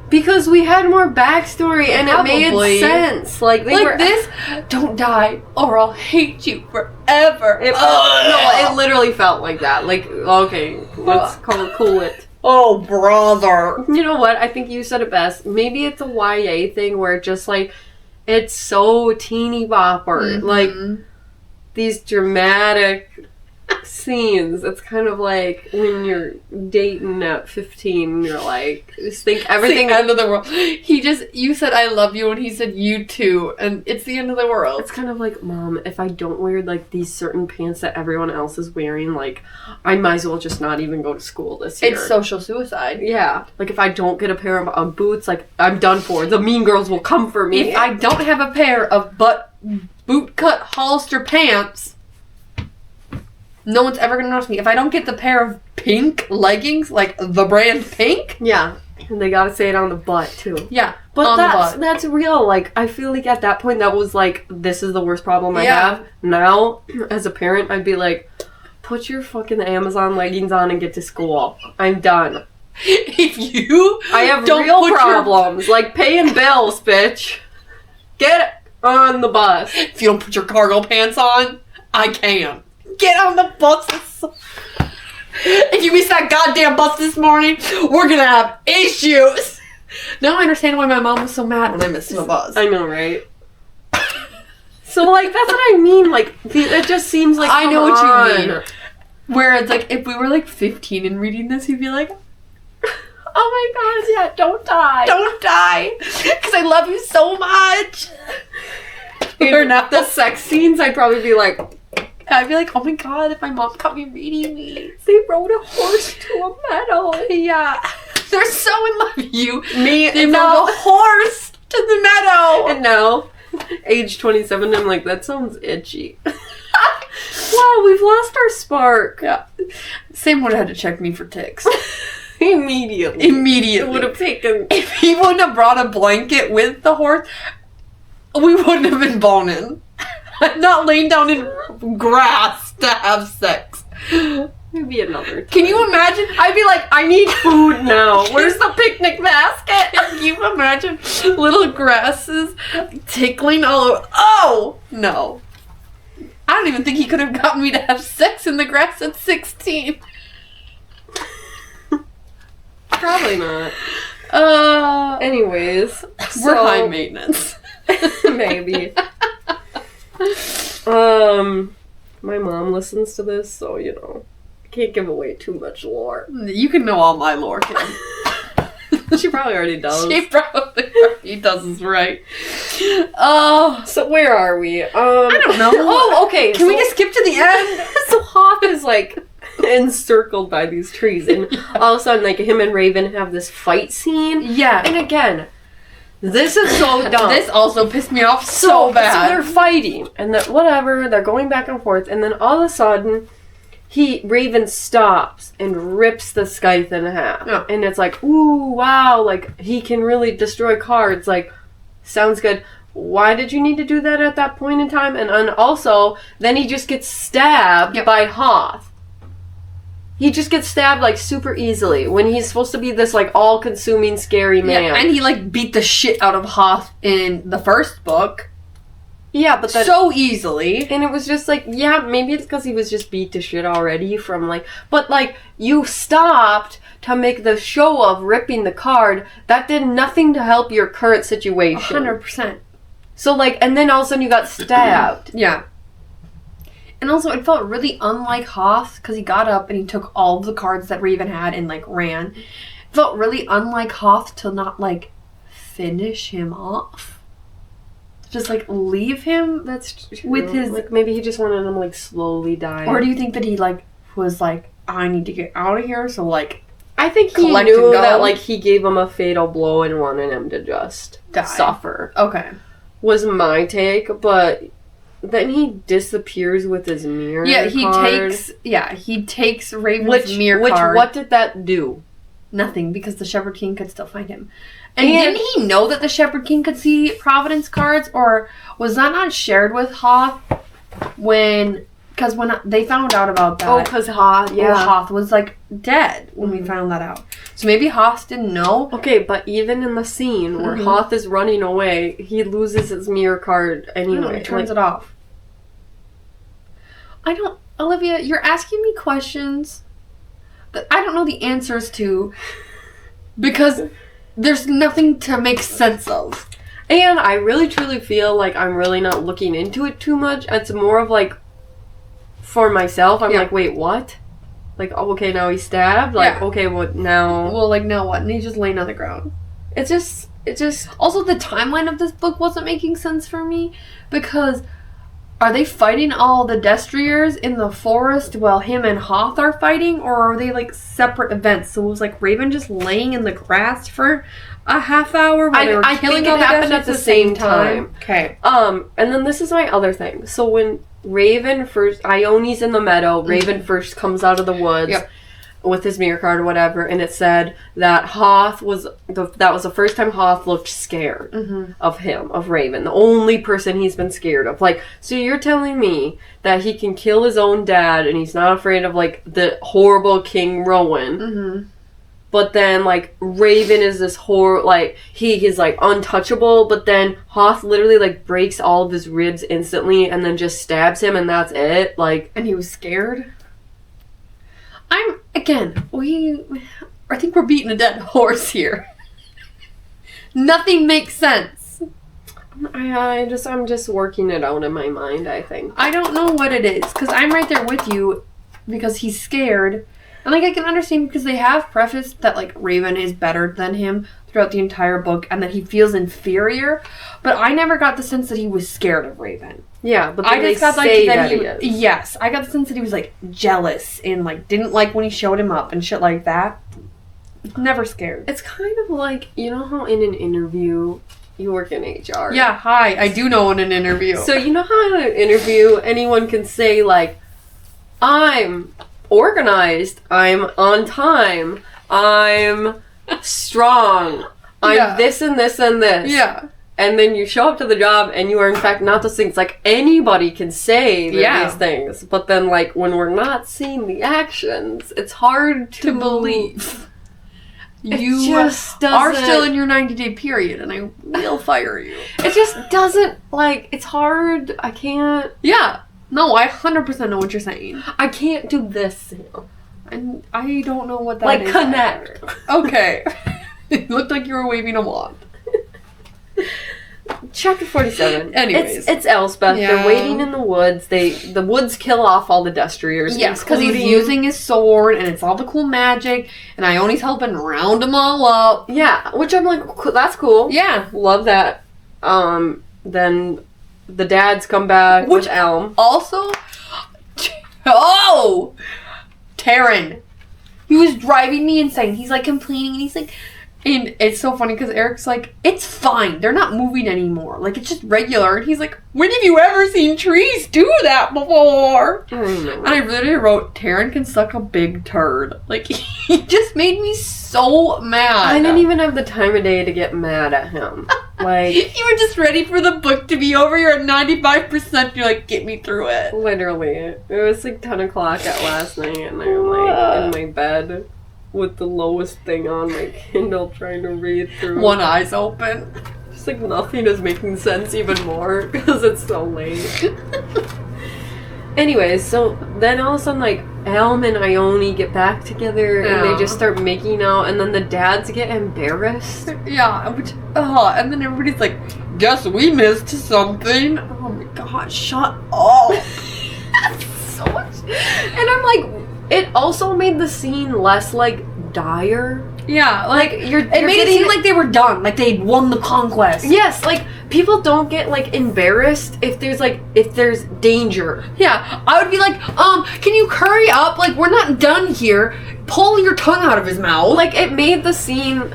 Because we had more backstory and it made sense. Like this, don't die or I'll hate you forever. No, it literally felt like that. Like, okay, let's cool it. Oh, brother. You know what? I think you said it best. Maybe it's a YA thing where just like, it's so teeny bopper. Like, these dramatic scenes. It's kind of like when you're dating at 15 and you're like, just think everything... It's the end of the world. You said I love you and he said you too, and it's the end of the world. It's kind of like, Mom, if I don't wear like these certain pants that everyone else is wearing, like, I might as well just not even go to school this year. It's social suicide. Yeah. Like, if I don't get a pair of boots, like, I'm done for. The mean girls will come for me. If I don't have a pair of boot-cut Hollister pants, no one's ever gonna notice me. If I don't get the pair of pink leggings, like the brand Pink. Yeah. And they gotta say it on the butt, too. Yeah. But that's real. Like, I feel like at that point, that was like, this is the worst problem I have. Now, as a parent, I'd be like, put your fucking Amazon leggings on and get to school. I'm done. I have real problems. Like, paying bills, bitch. Get on the bus. If you don't put your cargo pants on, I can. Get on the bus. If you miss that goddamn bus this morning, we're gonna have issues. Now I understand why my mom was so mad when I missed the bus. I know, right? So, like, that's what I mean. Like, it just seems like, I know what you mean. Where it's like, if we were like 15 and reading this, you'd be like, oh my god, yeah, don't die. Don't die. Because I love you so much. Or not the sex scenes, I'd probably be like, oh my god, if my mom caught me reading these. They rode a horse to a meadow. Yeah. They're so in love with you. They rode a horse to the meadow. And now, age 27, I'm like, that sounds itchy. Wow, we've lost our spark. Yeah. Sam would have had to check me for ticks. Immediately. It would have taken... If he wouldn't have brought a blanket with the horse, we wouldn't have been boning. I'm not laying down in grass to have sex. Maybe another time. Can you imagine? I'd be like, I need food now. Where's the picnic basket? Can you imagine little grasses tickling all over? Oh! No. I don't even think he could have gotten me to have sex in the grass at 16. Probably not. Anyways. We're high maintenance. Maybe. My mom listens to this, so, you know, I can't give away too much lore. You can know all my lore, Kim. She probably already does. She probably already does, is right. Oh. So where are we? I don't know. Oh, okay. Can we just skip to the end? So Hoth is, like, encircled by these trees, and all of a sudden, like, him and Raven have this fight scene. Yeah. And again... This is so dumb. This also pissed me off so bad. So they're fighting, and whatever, they're going back and forth, and then all of a sudden, Raven stops and rips the scythe in half. Yeah. And it's like, ooh, wow, like, he can really destroy cards, like, sounds good. Why did you need to do that at that point in time? And also, then he just gets stabbed by Hoth. He just gets stabbed, like, super easily when he's supposed to be this, like, all-consuming, scary man. Yeah, and he, like, beat the shit out of Hoth in the first book. Yeah, but so easily. And it was just, like, yeah, maybe it's because he was just beat to shit already from, like... But, like, you stopped to make the show of ripping the card. That did nothing to help your current situation. 100%. So, like, and then all of a sudden you got stabbed. Yeah. And also, it felt really unlike Hoth, because he got up and he took all of the cards that Raven had and, like, ran. It felt really unlike Hoth to not, like, finish him off. Just, like, leave him. That's true. With his... Like, maybe he just wanted him, like, slowly die. Or do you think that he, like, was like, I need to get out of here, so, like... I think he knew that, like, he gave him a fatal blow and wanted him to just suffer. Okay. Was my take, but... Then he disappears with his mirror card. He takes Raven's mirror card. What did that do? Nothing, because the Shepard King could still find him. And didn't he know that the Shepard King could see Providence cards? Or was that not shared with Hoth because when they found out about that... Oh, because Hoth was, like, dead when we found that out. So maybe Hoth didn't know. Okay, but even in the scene where Hoth is running away, he loses his mirror card anyway. He turns it off. Olivia, you're asking me questions that I don't know the answers to because there's nothing to make sense of. And I really truly feel like I'm really not looking into it too much. It's more of like, for myself, I'm like, wait, what? Like, oh, okay, now he's stabbed? Like, okay, what now? Well, like, now what? And he's just laying on the ground. It just... Also, the timeline of this book wasn't making sense for me because... Are they fighting all the Destriers in the forest while him and Hoth are fighting? Or are they, like, separate events? So it was, like, Raven just laying in the grass for a half hour while they were killing all the Destriers? I think it happened at the same time. Okay. And then this is my other thing. So when Raven first... Ione's in the meadow. Raven first comes out of the woods. Yep. With his mirror card or whatever, and it said that Hoth was the first time Hoth looked scared of him, of Raven, the only person he's been scared of. Like, so you're telling me that he can kill his own dad and he's not afraid of, like, the horrible King Rowan, but then, like, Raven is this like, he is, like, untouchable, but then Hoth literally, like, breaks all of his ribs instantly and then just stabs him and that's it, like... And he was scared? I think we're beating a dead horse here. Nothing makes sense. I'm just working it out in my mind, I think. I don't know what it is, because I'm right there with you, because he's scared. And, like, I can understand, because they have prefaced that, like, Raven is better than him throughout the entire book, and that he feels inferior. But I never got the sense that he was scared of Raven. Yeah, but I just got, like, that he is. Yes, I got the sense that he was, like, jealous and, like, didn't like when he showed him up and shit like that. Never scared. It's kind of like, you know how in an interview, you work in HR? Yeah, hi, I do know in an interview. So you know how in an interview, anyone can say, like, I'm organized, I'm on time, I'm strong, I'm this and this and this. Yeah. And then you show up to the job and you are in fact not those things. Like, anybody can say these things. But then, like, when we're not seeing the actions, it's hard to believe. You just are still in your 90-day period, and I will fire you. It just doesn't, like, it's hard. I can't. Yeah. No, I 100% know what you're saying. I can't do this. And I don't know what that is. Like, connect. Okay. It looked like you were waving a wand. Chapter 47. Anyways. It's Elspeth. Yeah. They're waiting in the woods. The woods kill off all the Destriers. Yes, because he's using his sword, and it's all the cool magic, and Ione's helping round them all up. Yeah, which I'm like, that's cool. Yeah. Love that. Then the dads come back with Elm. Also, Taryn. He was driving me insane. He's, like, complaining, and he's like... And it's so funny because Eric's like, it's fine. They're not moving anymore. Like, it's just regular. And he's like, when have you ever seen trees do that before? And I literally wrote, Taryn can suck a big turd. Like, he just made me so mad. I didn't even have the time of day to get mad at him. Like, you were just ready for the book to be over. You're at 95%. You're like, get me through it. Literally. It was like 10 o'clock at last night. And I'm like in my bed with the lowest thing on my Kindle trying to read through. One eye's open. Just like nothing is making sense even more because it's so late. Anyways, so then all of a sudden, like, Elm and Ione get back together and they just start making out, and then the dads get embarrassed. Yeah, and then everybody's like, guess we missed something. Oh my god, shut up. So much. And I'm like, it also made the scene less, like, dire. Yeah, like, it made it seem like they were done, like they'd won the conquest. Yes, like, people don't get, like, embarrassed if there's danger. Yeah, I would be like, can you hurry up? Like, we're not done here. Pull your tongue out of his mouth. Like, it made the scene...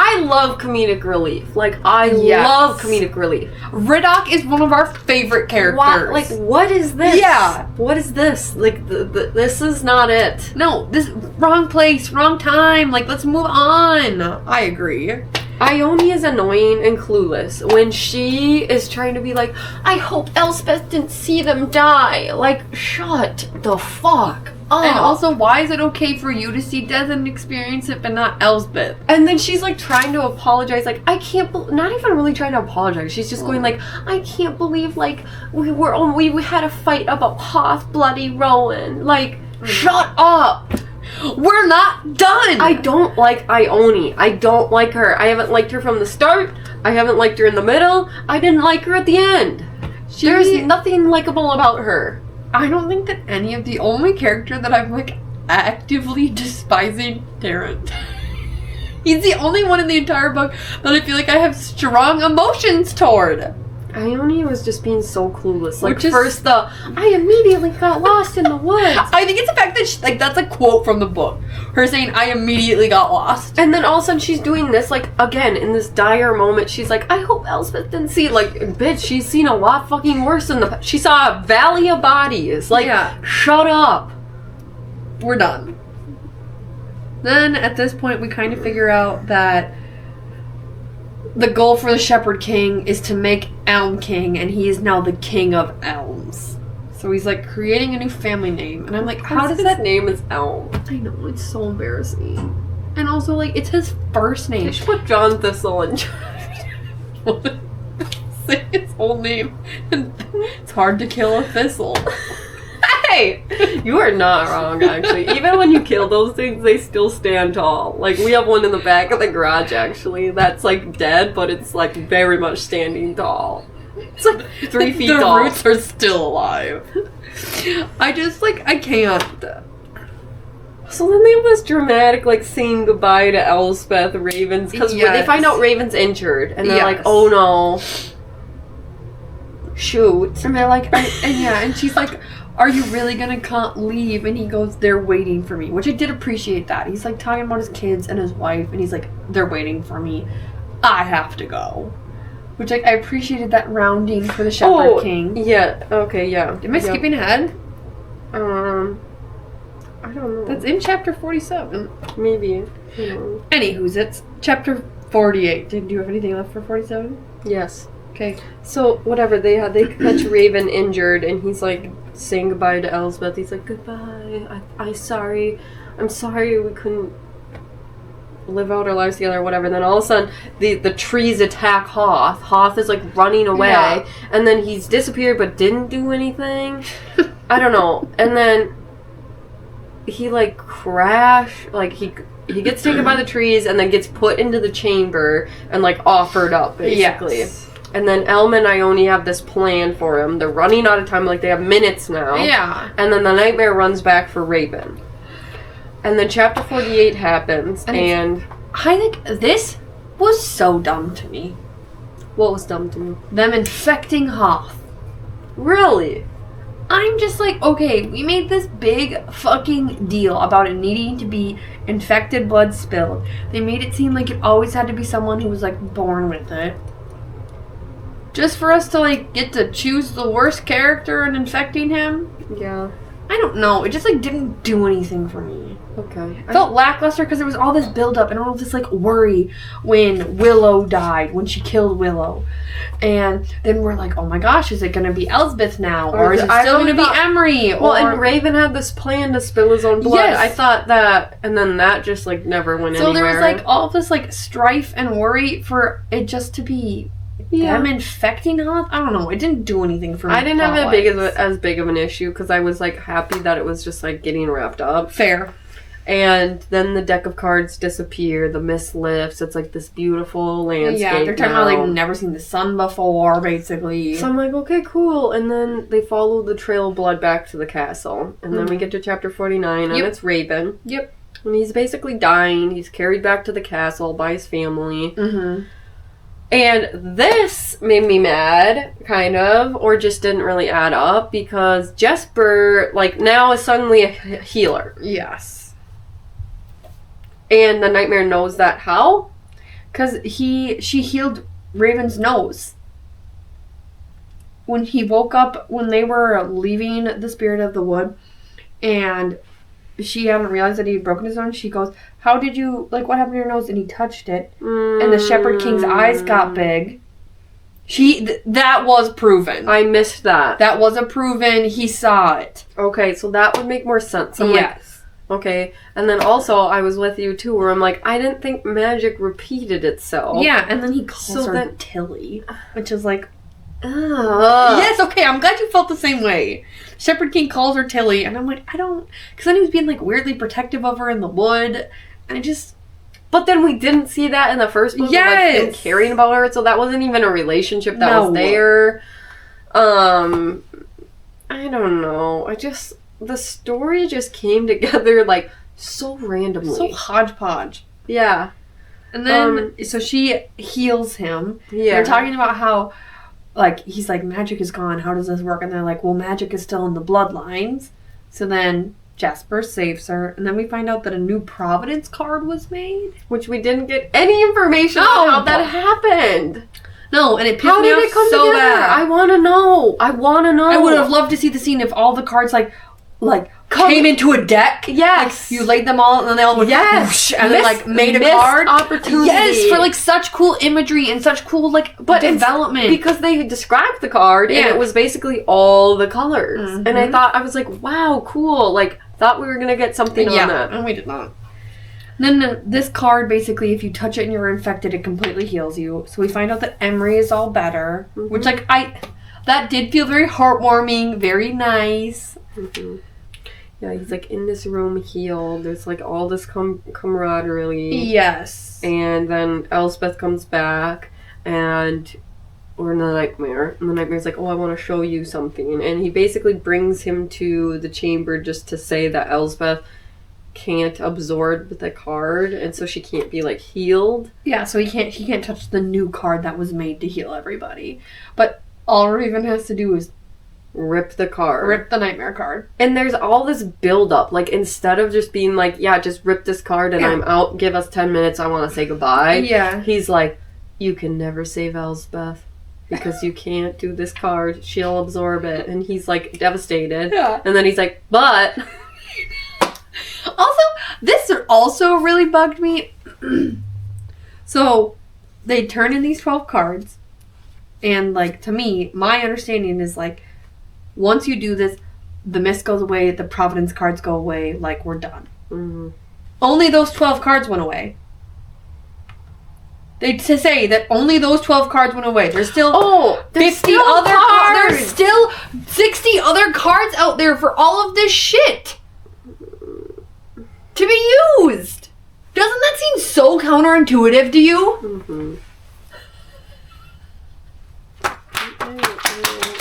I love comedic relief. Like, I love comedic relief. Riddock is one of our favorite characters. What is this? Yeah. What is this? Like, this is not it. No, this wrong place, wrong time. Like, let's move on. I agree. Ione is annoying and clueless when she is trying to be like, I hope Elspeth didn't see them die. Like, shut the fuck up. And also, why is it okay for you to see death and experience it, but not Elspeth? And then she's, like, trying to apologize. Like, I can't not even really trying to apologize. She's just going, like, I can't believe, like, we had a fight about Hoth Bloody Rowan. Like, shut up. We're not done! I don't like Ione. I don't like her. I haven't liked her from the start. I haven't liked her in the middle. I didn't like her at the end. There's nothing likable about her. I don't think that the only character that I'm, like, actively despising, Taryn. He's the only one in the entire book that I feel like I have strong emotions toward. Ione was just being so clueless. Like, first I immediately got lost in the woods. I think it's the fact that, that's a quote from the book. Her saying, I immediately got lost. And then all of a sudden she's doing this, like, again, in this dire moment, she's like, I hope Elspeth didn't see, like, bitch, she's seen a lot fucking worse than she saw a valley of bodies. Like, shut up. We're done. Then, at this point, we kind of figure out that the goal for the Shepard King is to make Elm King, and he is now the King of Elms. So he's, like, creating a new family name. And I'm like, how does that name is Elm? I know, it's so embarrassing. And also, like, it's his first name. They should put John Thistle in say his whole name. It's hard to kill a thistle. Hey! Hey! You are not wrong, actually. Even when you kill those things, they still stand tall. Like, we have one in the back of the garage, actually, that's, like, dead, but it's, like, very much standing tall. It's, like, 3 feet tall. The roots are still alive. I just, like, I can't. So then they have this dramatic, like, saying goodbye to Elspeth, Raven's, because they find out Raven's injured, and they're like, oh no. Shoot. And they're like, and she's like, are you really gonna leave? And he goes, they're waiting for me, which I did appreciate that. He's like talking about his kids and his wife, and he's like, they're waiting for me. I have to go. Which, like, I appreciated that rounding for the Shepard King. Yeah, okay, yeah. Am I skipping ahead? I don't know. That's in chapter 47. Maybe. Anywho's, it's chapter 48. Did you have anything left for 47? Yes. Okay. So, whatever, they catch Raven injured, and he's, like, saying goodbye to Elspeth. He's like, goodbye, I'm sorry we couldn't live out our lives together or whatever. And then all of a sudden, the trees attack Hoth. Hoth is, like, running away, and then he's disappeared but didn't do anything. I don't know. And then he, like, he gets taken by the trees and then gets put into the chamber and, like, offered up, basically. Yes. And then Elma and Ione have this plan for him. They're running out of time, like they have minutes now. Yeah. And then the nightmare runs back for Raven. And then chapter 48 happens, and I think this was so dumb to me. What was dumb to me? Them infecting Hoth. Really? I'm just like, okay, we made this big fucking deal about it needing to be infected, blood spilled. They made it seem like it always had to be someone who was, like, born with it. Just for us to, like, get to choose the worst character and infecting him? Yeah. I don't know. It just, like, didn't do anything for me. Okay. I felt lackluster because there was all this build-up and all this, like, worry when Willow died, when she killed Willow. And then we're like, oh my gosh, is it going to be Elspeth now? Or is it still going to be Emery? Well, and Raven had this plan to spill his own blood. Yes. I thought that, and then that just, like, never went anywhere. So there was, like, all this, like, strife and worry for it just to be... them infecting Hoth? I don't know. It didn't do anything for me. I didn't have as big of an issue because I was, like, happy that it was just, like, getting wrapped up. Fair. And then the deck of cards disappear. The mist lifts. It's, like, this beautiful landscape. Yeah, they're talking about, like, never seen the sun before, basically. So I'm like, okay, cool. And then they follow the trail of blood back to the castle. And then we get to chapter 49, and it's Raven. Yep. And he's basically dying. He's carried back to the castle by his family. Mm-hmm. And this made me mad, kind of, or just didn't really add up, because Jesper, like, now is suddenly a healer. Yes. And the nightmare knows that. How? Because she healed Raven's nose. When he woke up, when they were leaving the spirit of the wood, and she hadn't realized that he had broken his nose, she goes, how did you, like, what happened to your nose? And he touched it. And the Shepard King's eyes got big. That was proven. I missed that. That was a proven. He saw it. Okay, so that would make more sense. I'm yes. Like, okay. And then also, I was with you, too, where I'm like, I didn't think magic repeated itself. Yeah, and then he calls her Tilly, which is like, ugh. Yes, okay, I'm glad you felt the same way. Shepard King calls her Tilly, and I'm like, I don't... Because then he was being, like, weirdly protective of her in the wood, and I just... But then we didn't see that in the first book. Yes! Of, like, him caring about her, so that wasn't even a relationship that was there. I don't know. The story just came together, like, so randomly. So hodgepodge. Yeah. And then, so she heals him. Yeah. They're talking about how, like, he's like, magic is gone. How does this work? And they're like, well, magic is still in the bloodlines. So then Jasper saves her. And then we find out that a new Providence card was made. Which we didn't get any information on how that happened. No, and it pissed me off so bad. I want to know. I would have loved to see the scene if all the cards, like came into a deck. Yes. Like, you laid them all, and then they all went whoosh, and then, like, made a card. Opportunity. Yes, for, like, such cool imagery and such cool, like, development. Because they described the card, and it was basically all the colors. Mm-hmm. And I was like, wow, cool. Like, thought we were going to get something on that. And we did not. And then this card, basically, if you touch it and you're infected, it completely heals you. So we find out that Emery is all better. Mm-hmm. Which, like, that did feel very heartwarming, very nice. Mm-hmm. Yeah, he's like in this room healed. There's like all this camaraderie. Yes. And then Elspeth comes back and we're in the nightmare. And the nightmare's like, oh, I want to show you something. And he basically brings him to the chamber just to say that Elspeth can't absorb the card, and so she can't be like healed. Yeah, so he can't touch the new card that was made to heal everybody. But all Raven has to do is rip the card. Rip the nightmare card. And there's all this build up. Like, instead of just being like, yeah, just rip this card and I'm out, give us 10 minutes, I want to say goodbye. Yeah. He's like, you can never save Elspeth because you can't do this card. She'll absorb it. And he's like devastated. Yeah. And then he's like, but... Also, this also really bugged me. So, they turn in these 12 cards. And, like, to me, my understanding is, like, once you do this, the mist goes away, the Providence cards go away, like, we're done. Mm-hmm. Only those 12 cards went away. To say that only those 12 cards went away. There's still 50 other cards. There's still 60 other cards out there for all of this shit to be used. Doesn't that seem so counterintuitive to you? Mm-hmm.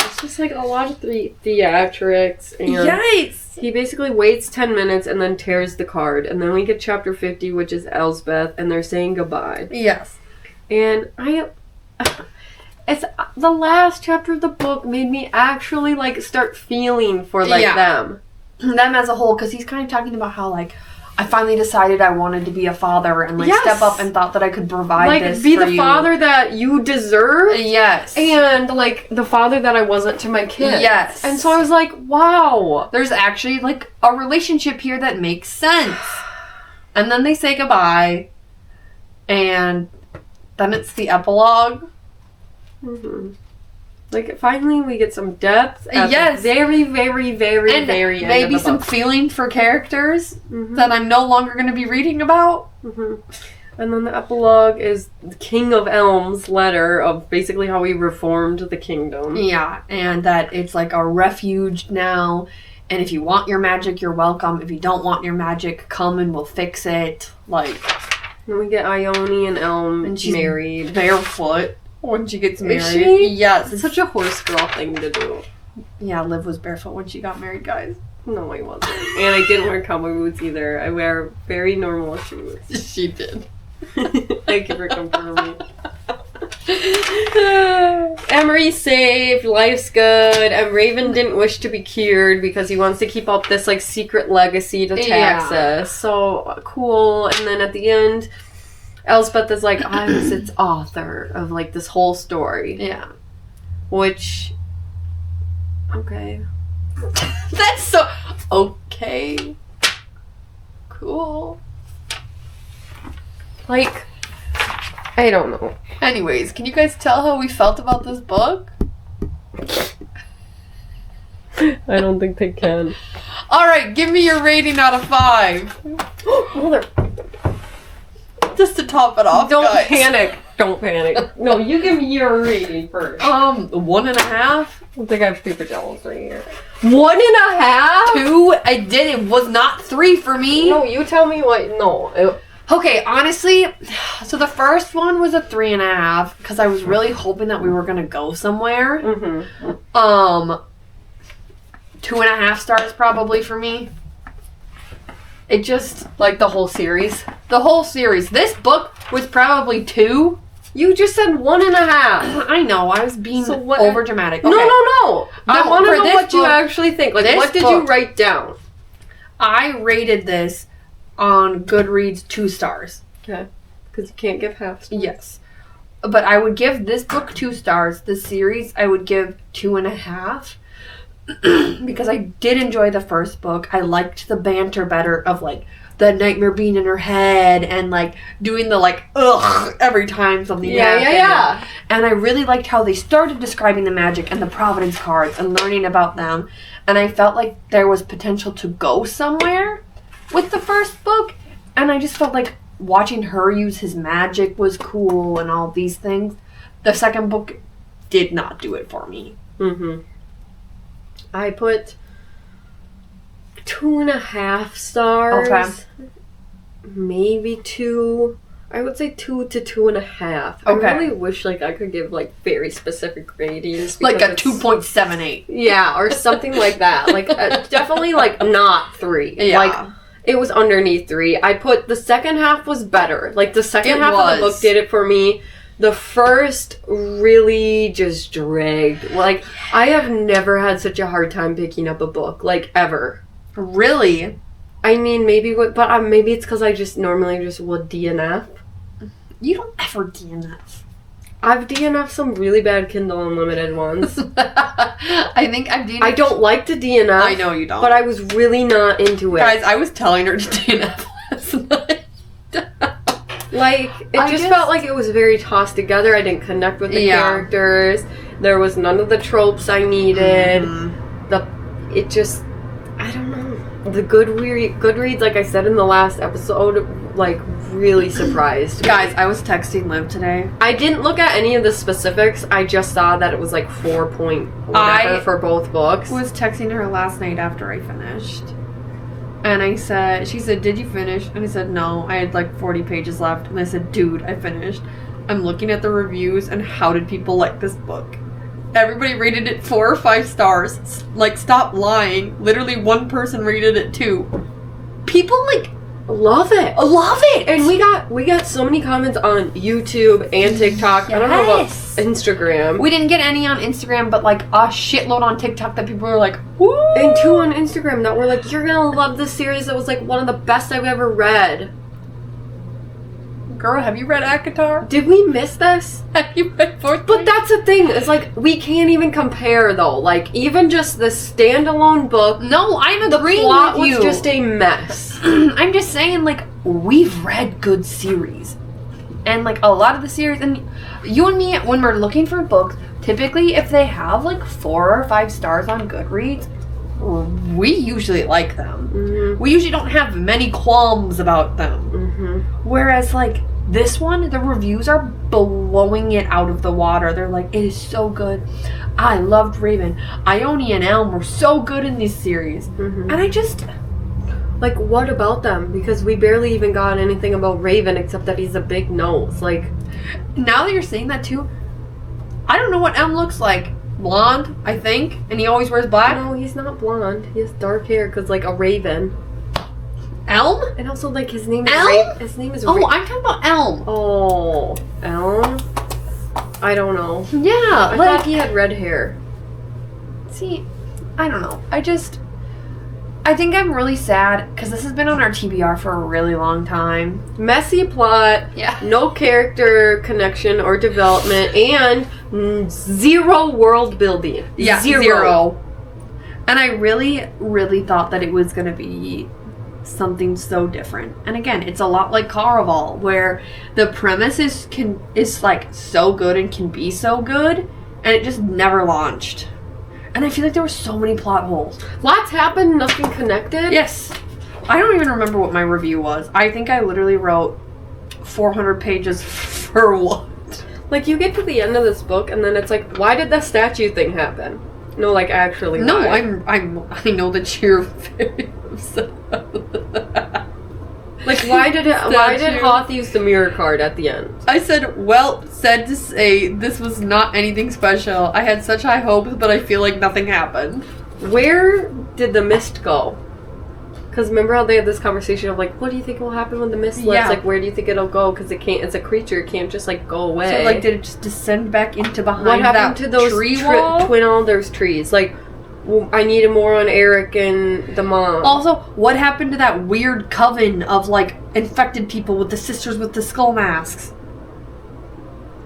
It's just like a lot of theatrics. And yes! He basically waits 10 minutes and then tears the card. And then we get chapter 50, which is Elspeth, and they're saying goodbye. Yes. And it's the last chapter of the book made me actually, like, start feeling for, like, them. Them as a whole, because he's kind of talking about how, like, I finally decided I wanted to be a father and, like, step up and thought that I could provide this for you. Like, be the father that you deserve. Yes. And, like, the father that I wasn't to my kids. Yes. And so I was like, wow. There's actually, like, a relationship here that makes sense. And then they say goodbye. And then it's the epilogue. Mm-hmm. Like, finally we get some depth at the very, very, very, and very end maybe of the some book. feeling for characters that I'm no longer going to be reading about. Mm-hmm. And then the epilogue is the King of Elm's letter of basically how he reformed the kingdom. Yeah, and that it's like a refuge now. And if you want your magic, you're welcome. If you don't want your magic, come and we'll fix it. Like, and we get Ione and Elm and she's married barefoot when she gets married. Is she? Yes. It's such a horse girl thing to do. Yeah, Liv was barefoot when she got married, guys. No, I wasn't. And I didn't wear cowboy boots either. I wear very normal shoes. She did. Thank you for confirming. Emery's safe, life's good, and Raven didn't wish to be cured because he wants to keep up this, like, secret legacy to Texas. Yeah. So, cool. And then at the end, Elspeth is like, I was its author of, like, this whole story. Yeah. Which, okay. That's so, okay. Cool. Like, I don't know. Anyways, can you guys tell how we felt about this book? I don't think they can. Alright, give me your rating out of 5. Mother. Just to top it off, Don't guys. panic. Don't panic. No, you give me your rating first. 1.5? I think I have paper towels right here. 1.5? 2? I did. It was not 3 for me. No, you tell me what. No. Okay, honestly, so the first one was a 3.5 because I was really hoping that we were gonna go somewhere. Mm-hmm. 2.5 stars probably for me. It just, like, the whole series. The whole series. This book was probably 2. You just said 1.5. I know. I was being over dramatic. Okay. No. I want to know what you actually think. Like, what did you write down? I rated this on Goodreads 2 stars. Okay. Because you can't give half stars. Yes. But I would give this book 2 stars. The series I would give 2.5. Because I did enjoy the first book. I liked the banter better of, like, the nightmare being in her head and, like, doing the, like, ugh every time something happened. Yeah. And I really liked how they started describing the magic and the Providence cards and learning about them. And I felt like there was potential to go somewhere with the first book. And I just felt like watching her use his magic was cool and all these things. The second book did not do it for me. Mm-hmm. I put 2.5 stars. Okay. Maybe 2. I would say 2 to 2.5. Okay. I really wish I could give very specific ratings. Like a 2.78. Yeah, or something like that. Definitely not 3. Yeah. It was underneath 3. I put the second half was better. The second half of the book did it for me. The first really just dragged. I have never had such a hard time picking up a book, ever. Really? I mean, maybe it's because I just normally would DNF. You don't ever DNF. I've DNF'd some really bad Kindle Unlimited ones. I think I've DNF'd. I don't like to DNF. I know you don't. But I was really not into it. Guys, I was telling her to DNF last night. It just felt like it was very tossed together. I didn't connect with the characters. There was none of the tropes I needed. I don't know. The Goodreads, like I said in the last episode, really surprised me. Guys, I was texting Liv today. I didn't look at any of the specifics. I just saw that it was 4 point whatever for both books. I was texting her last night after I finished. And she said, did you finish? And I said, no, I had 40 pages left. And I said, dude, I finished. I'm looking at the reviews and how did people like this book? Everybody rated it 4 or 5 stars. Stop lying. Literally one person rated it 2. People love it. Love it. And we got so many comments on YouTube and TikTok. Yes. I don't know about Instagram. We didn't get any on Instagram, but a shitload on TikTok that people were like, woo! And 2 on Instagram that were you're gonna love this series. That was one of the best I've ever read. Girl, have you read ACOTAR? Did we miss this? Have you read 4th? But that's the thing. It's we can't even compare though. Even just the standalone book. No, I'm agreeing with you. The plot was just a mess. I'm just saying, we've read good series. And, a lot of the series, and you and me, when we're looking for books, typically if they have, 4 or 5 stars on Goodreads, we usually like them. Mm-hmm. We usually don't have many qualms about them. Mm-hmm. Whereas, this one, the reviews are blowing it out of the water. They're it is so good. I loved Raven. Ione and Elm were so good in this series. Mm-hmm. And I just... what about them? Because we barely even got anything about Raven except that he's a big nose. Now that you're saying that too, I don't know what Elm looks like. Blonde, I think, and he always wears black. No, he's not blonde. He has dark hair because a raven. Elm? And also his name is Elm? His name is I'm talking about Elm. Oh, Elm? I don't know. Yeah, I thought he had red hair. See, I don't know. I think I'm really sad because this has been on our TBR for a really long time. Messy plot, no character connection or development, and 0 world building. Yeah, 0. And I really, really thought that it was going to be something so different. And again, it's a lot like Caraval, where the premise is so good and can be so good, and it just never launched. And I feel like there were so many plot holes. Lots happened, nothing connected. Yes. I don't even remember what my review was. I think I literally wrote 400 pages for what? You get to the end of this book, and then it's why did the statue thing happen? No, actually. No, I know that you're very upset. Why did Hoth use the mirror card at the end? I said, said to say, this was not anything special. I had such high hopes, but I feel like nothing happened. Where did the mist go? Because remember how they had this conversation of what do you think will happen when the mist lifts? Yeah. Where do you think it'll go? Because it can't. It's a creature. It can't just go away. So did it just descend back into behind what happened that to those tree wall? Twin Alders trees? I needed more on Eric and the mom. Also, what happened to that weird coven of infected people with the sisters with the skull masks?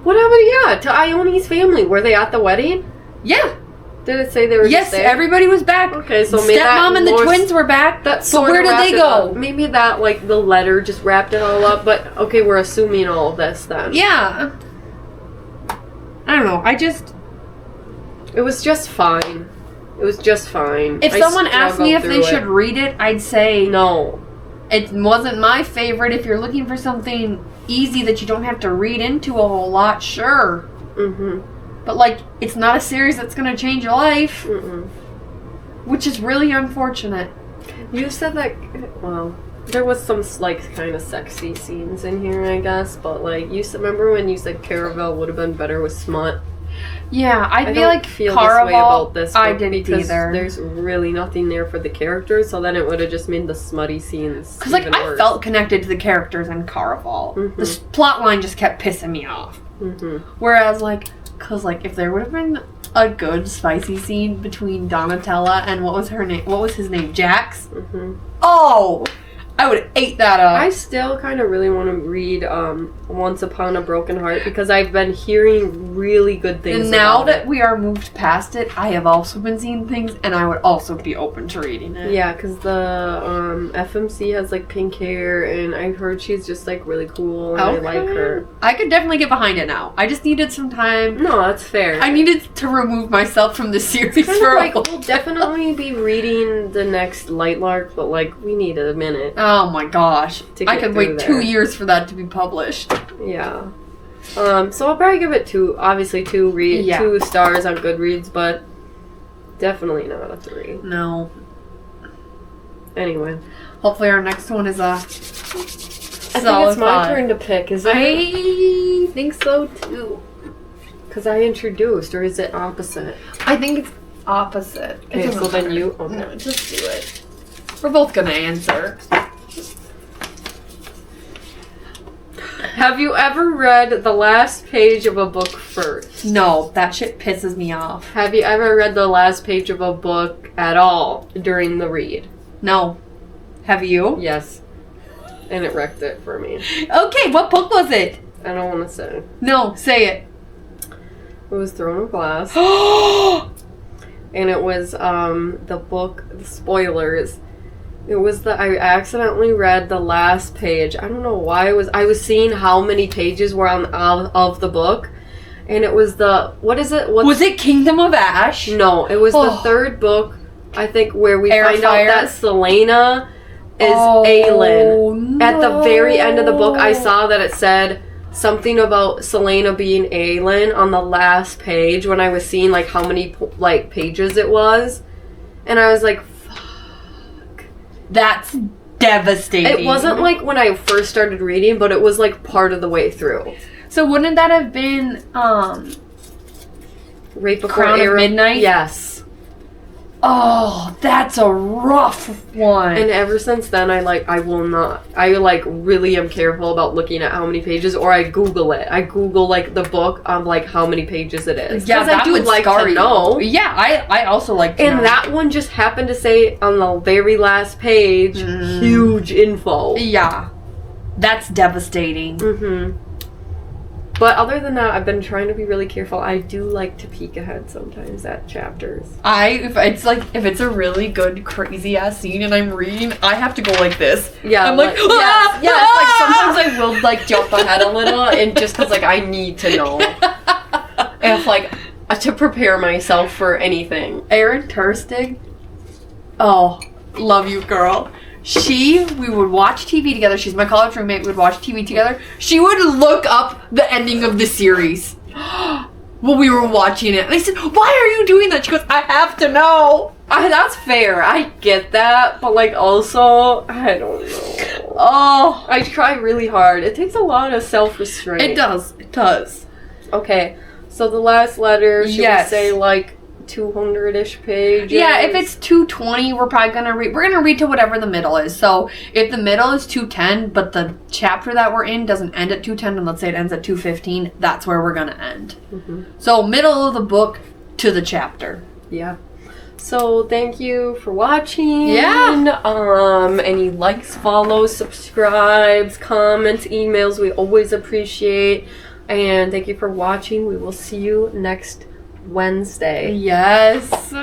What happened? To Ione's family. Were they at the wedding? Yeah. Did it say they were? Yes, everybody was back. Okay, so stepmom and the twins were back. So where did they go? Maybe that the letter just wrapped it all up. But okay, we're assuming all of this then. Yeah. I don't know. It was just fine. It was just fine. If someone asked me if they should read it, I'd say no. It wasn't my favorite. If you're looking for something easy that you don't have to read into a whole lot, sure. Mm-hmm. But it's not a series that's going to change your life. Mm-mm. Which is really unfortunate. You said that, well, there was some, like, kind of sexy scenes in here, I guess, but, like, remember when you said Caravel would have been better with smut? Yeah, I feel like Caravel, this way about this I didn't because either. There's really nothing there for the characters, so then it would have just made the smutty scenes because like worse. I felt connected to the characters in Caraval. Mm-hmm. The plot line just kept pissing me off. Mm-hmm. Whereas like, cause like if there would have been a good spicy scene between Donatella and what was his name, Jax. Mm-hmm. Oh, I would have ate that up. I still kind of really want to read Once Upon a Broken Heart because I've been hearing really good things. And now that we are moved past it, I have also been seeing things, and I would also be open to reading it. Yeah, because the FMC has like pink hair, and I've heard she's just like really cool, and I like her. I could definitely get behind it now. I just needed some time. No, that's fair. I needed to remove myself from the series for like we'll definitely be reading the next Lightlark, but like we need a minute. Oh my gosh. I could wait there. 2 years for that to be published. Yeah. So I'll probably give it two stars on Goodreads, but definitely not a 3. No. Anyway. Hopefully our next one is a I think it's my turn to pick, is it? I think so too. Because I introduced, or is it opposite? I think it's opposite. Okay, so then you... Okay. No, just do it. We're both gonna answer. Have you ever read the last page of a book first? No, that shit pisses me off. Have you ever read the last page of a book at all during the read? No. Have you? Yes. And it wrecked it for me. Okay, what book was it? I don't want to say. No, say it. It was Throne of Glass. And it was the book, the spoilers. It was I accidentally read the last page. I don't know why I was seeing how many pages were on of the book. And it was what is it? Was it Kingdom of Ash? No, it was the third book, I think, where we find out that Selena is Aelin. No. At the very end of the book, I saw that it said something about Selena being Aelin on the last page when I was seeing like how many like pages it was. And I was like, that's devastating. it wasn't like when I first started reading, but it was like part of the way through. So wouldn't that have been Right before Crown of Midnight? Yes. Oh, that's a rough one. And ever since then, I really am careful about looking at how many pages, or I Google it. I Google like the book of like how many pages it is. Yeah, I do like to know. Yeah, I also like to know. And that one just happened to say on the very last page, huge info. Yeah, that's devastating. Mm-hmm. But other than that, I've been trying to be really careful. I do like to peek ahead sometimes at chapters. If it's a really good crazy ass scene and I'm reading, I have to go like this. Yeah, I'm like yes, like sometimes I will like jump ahead a little, and just because like I need to know, if like to prepare myself for anything. Erin Turstig, oh, love you, girl. We would watch TV together. She's my college roommate. We would watch TV together. She would look up the ending of the series while we were watching it. And I said, why are you doing that? She goes, I have to know. That's fair. I get that. But, like, also, I don't know. Oh. I try really hard. It takes a lot of self-restraint. It does. It does. Okay. So the last letter, should we say, like, 200-ish pages? Yeah, if it's 220, we're probably gonna read. We're gonna read to whatever the middle is. So if the middle is 210, but the chapter that we're in doesn't end at 210, and let's say it ends at 215, that's where we're gonna end. Mm-hmm. So middle of the book to the chapter. Yeah. So thank you for watching. Yeah. Any likes, follows, subscribes, comments, emails, we always appreciate. And thank you for watching. We will see you next Wednesday. Yes.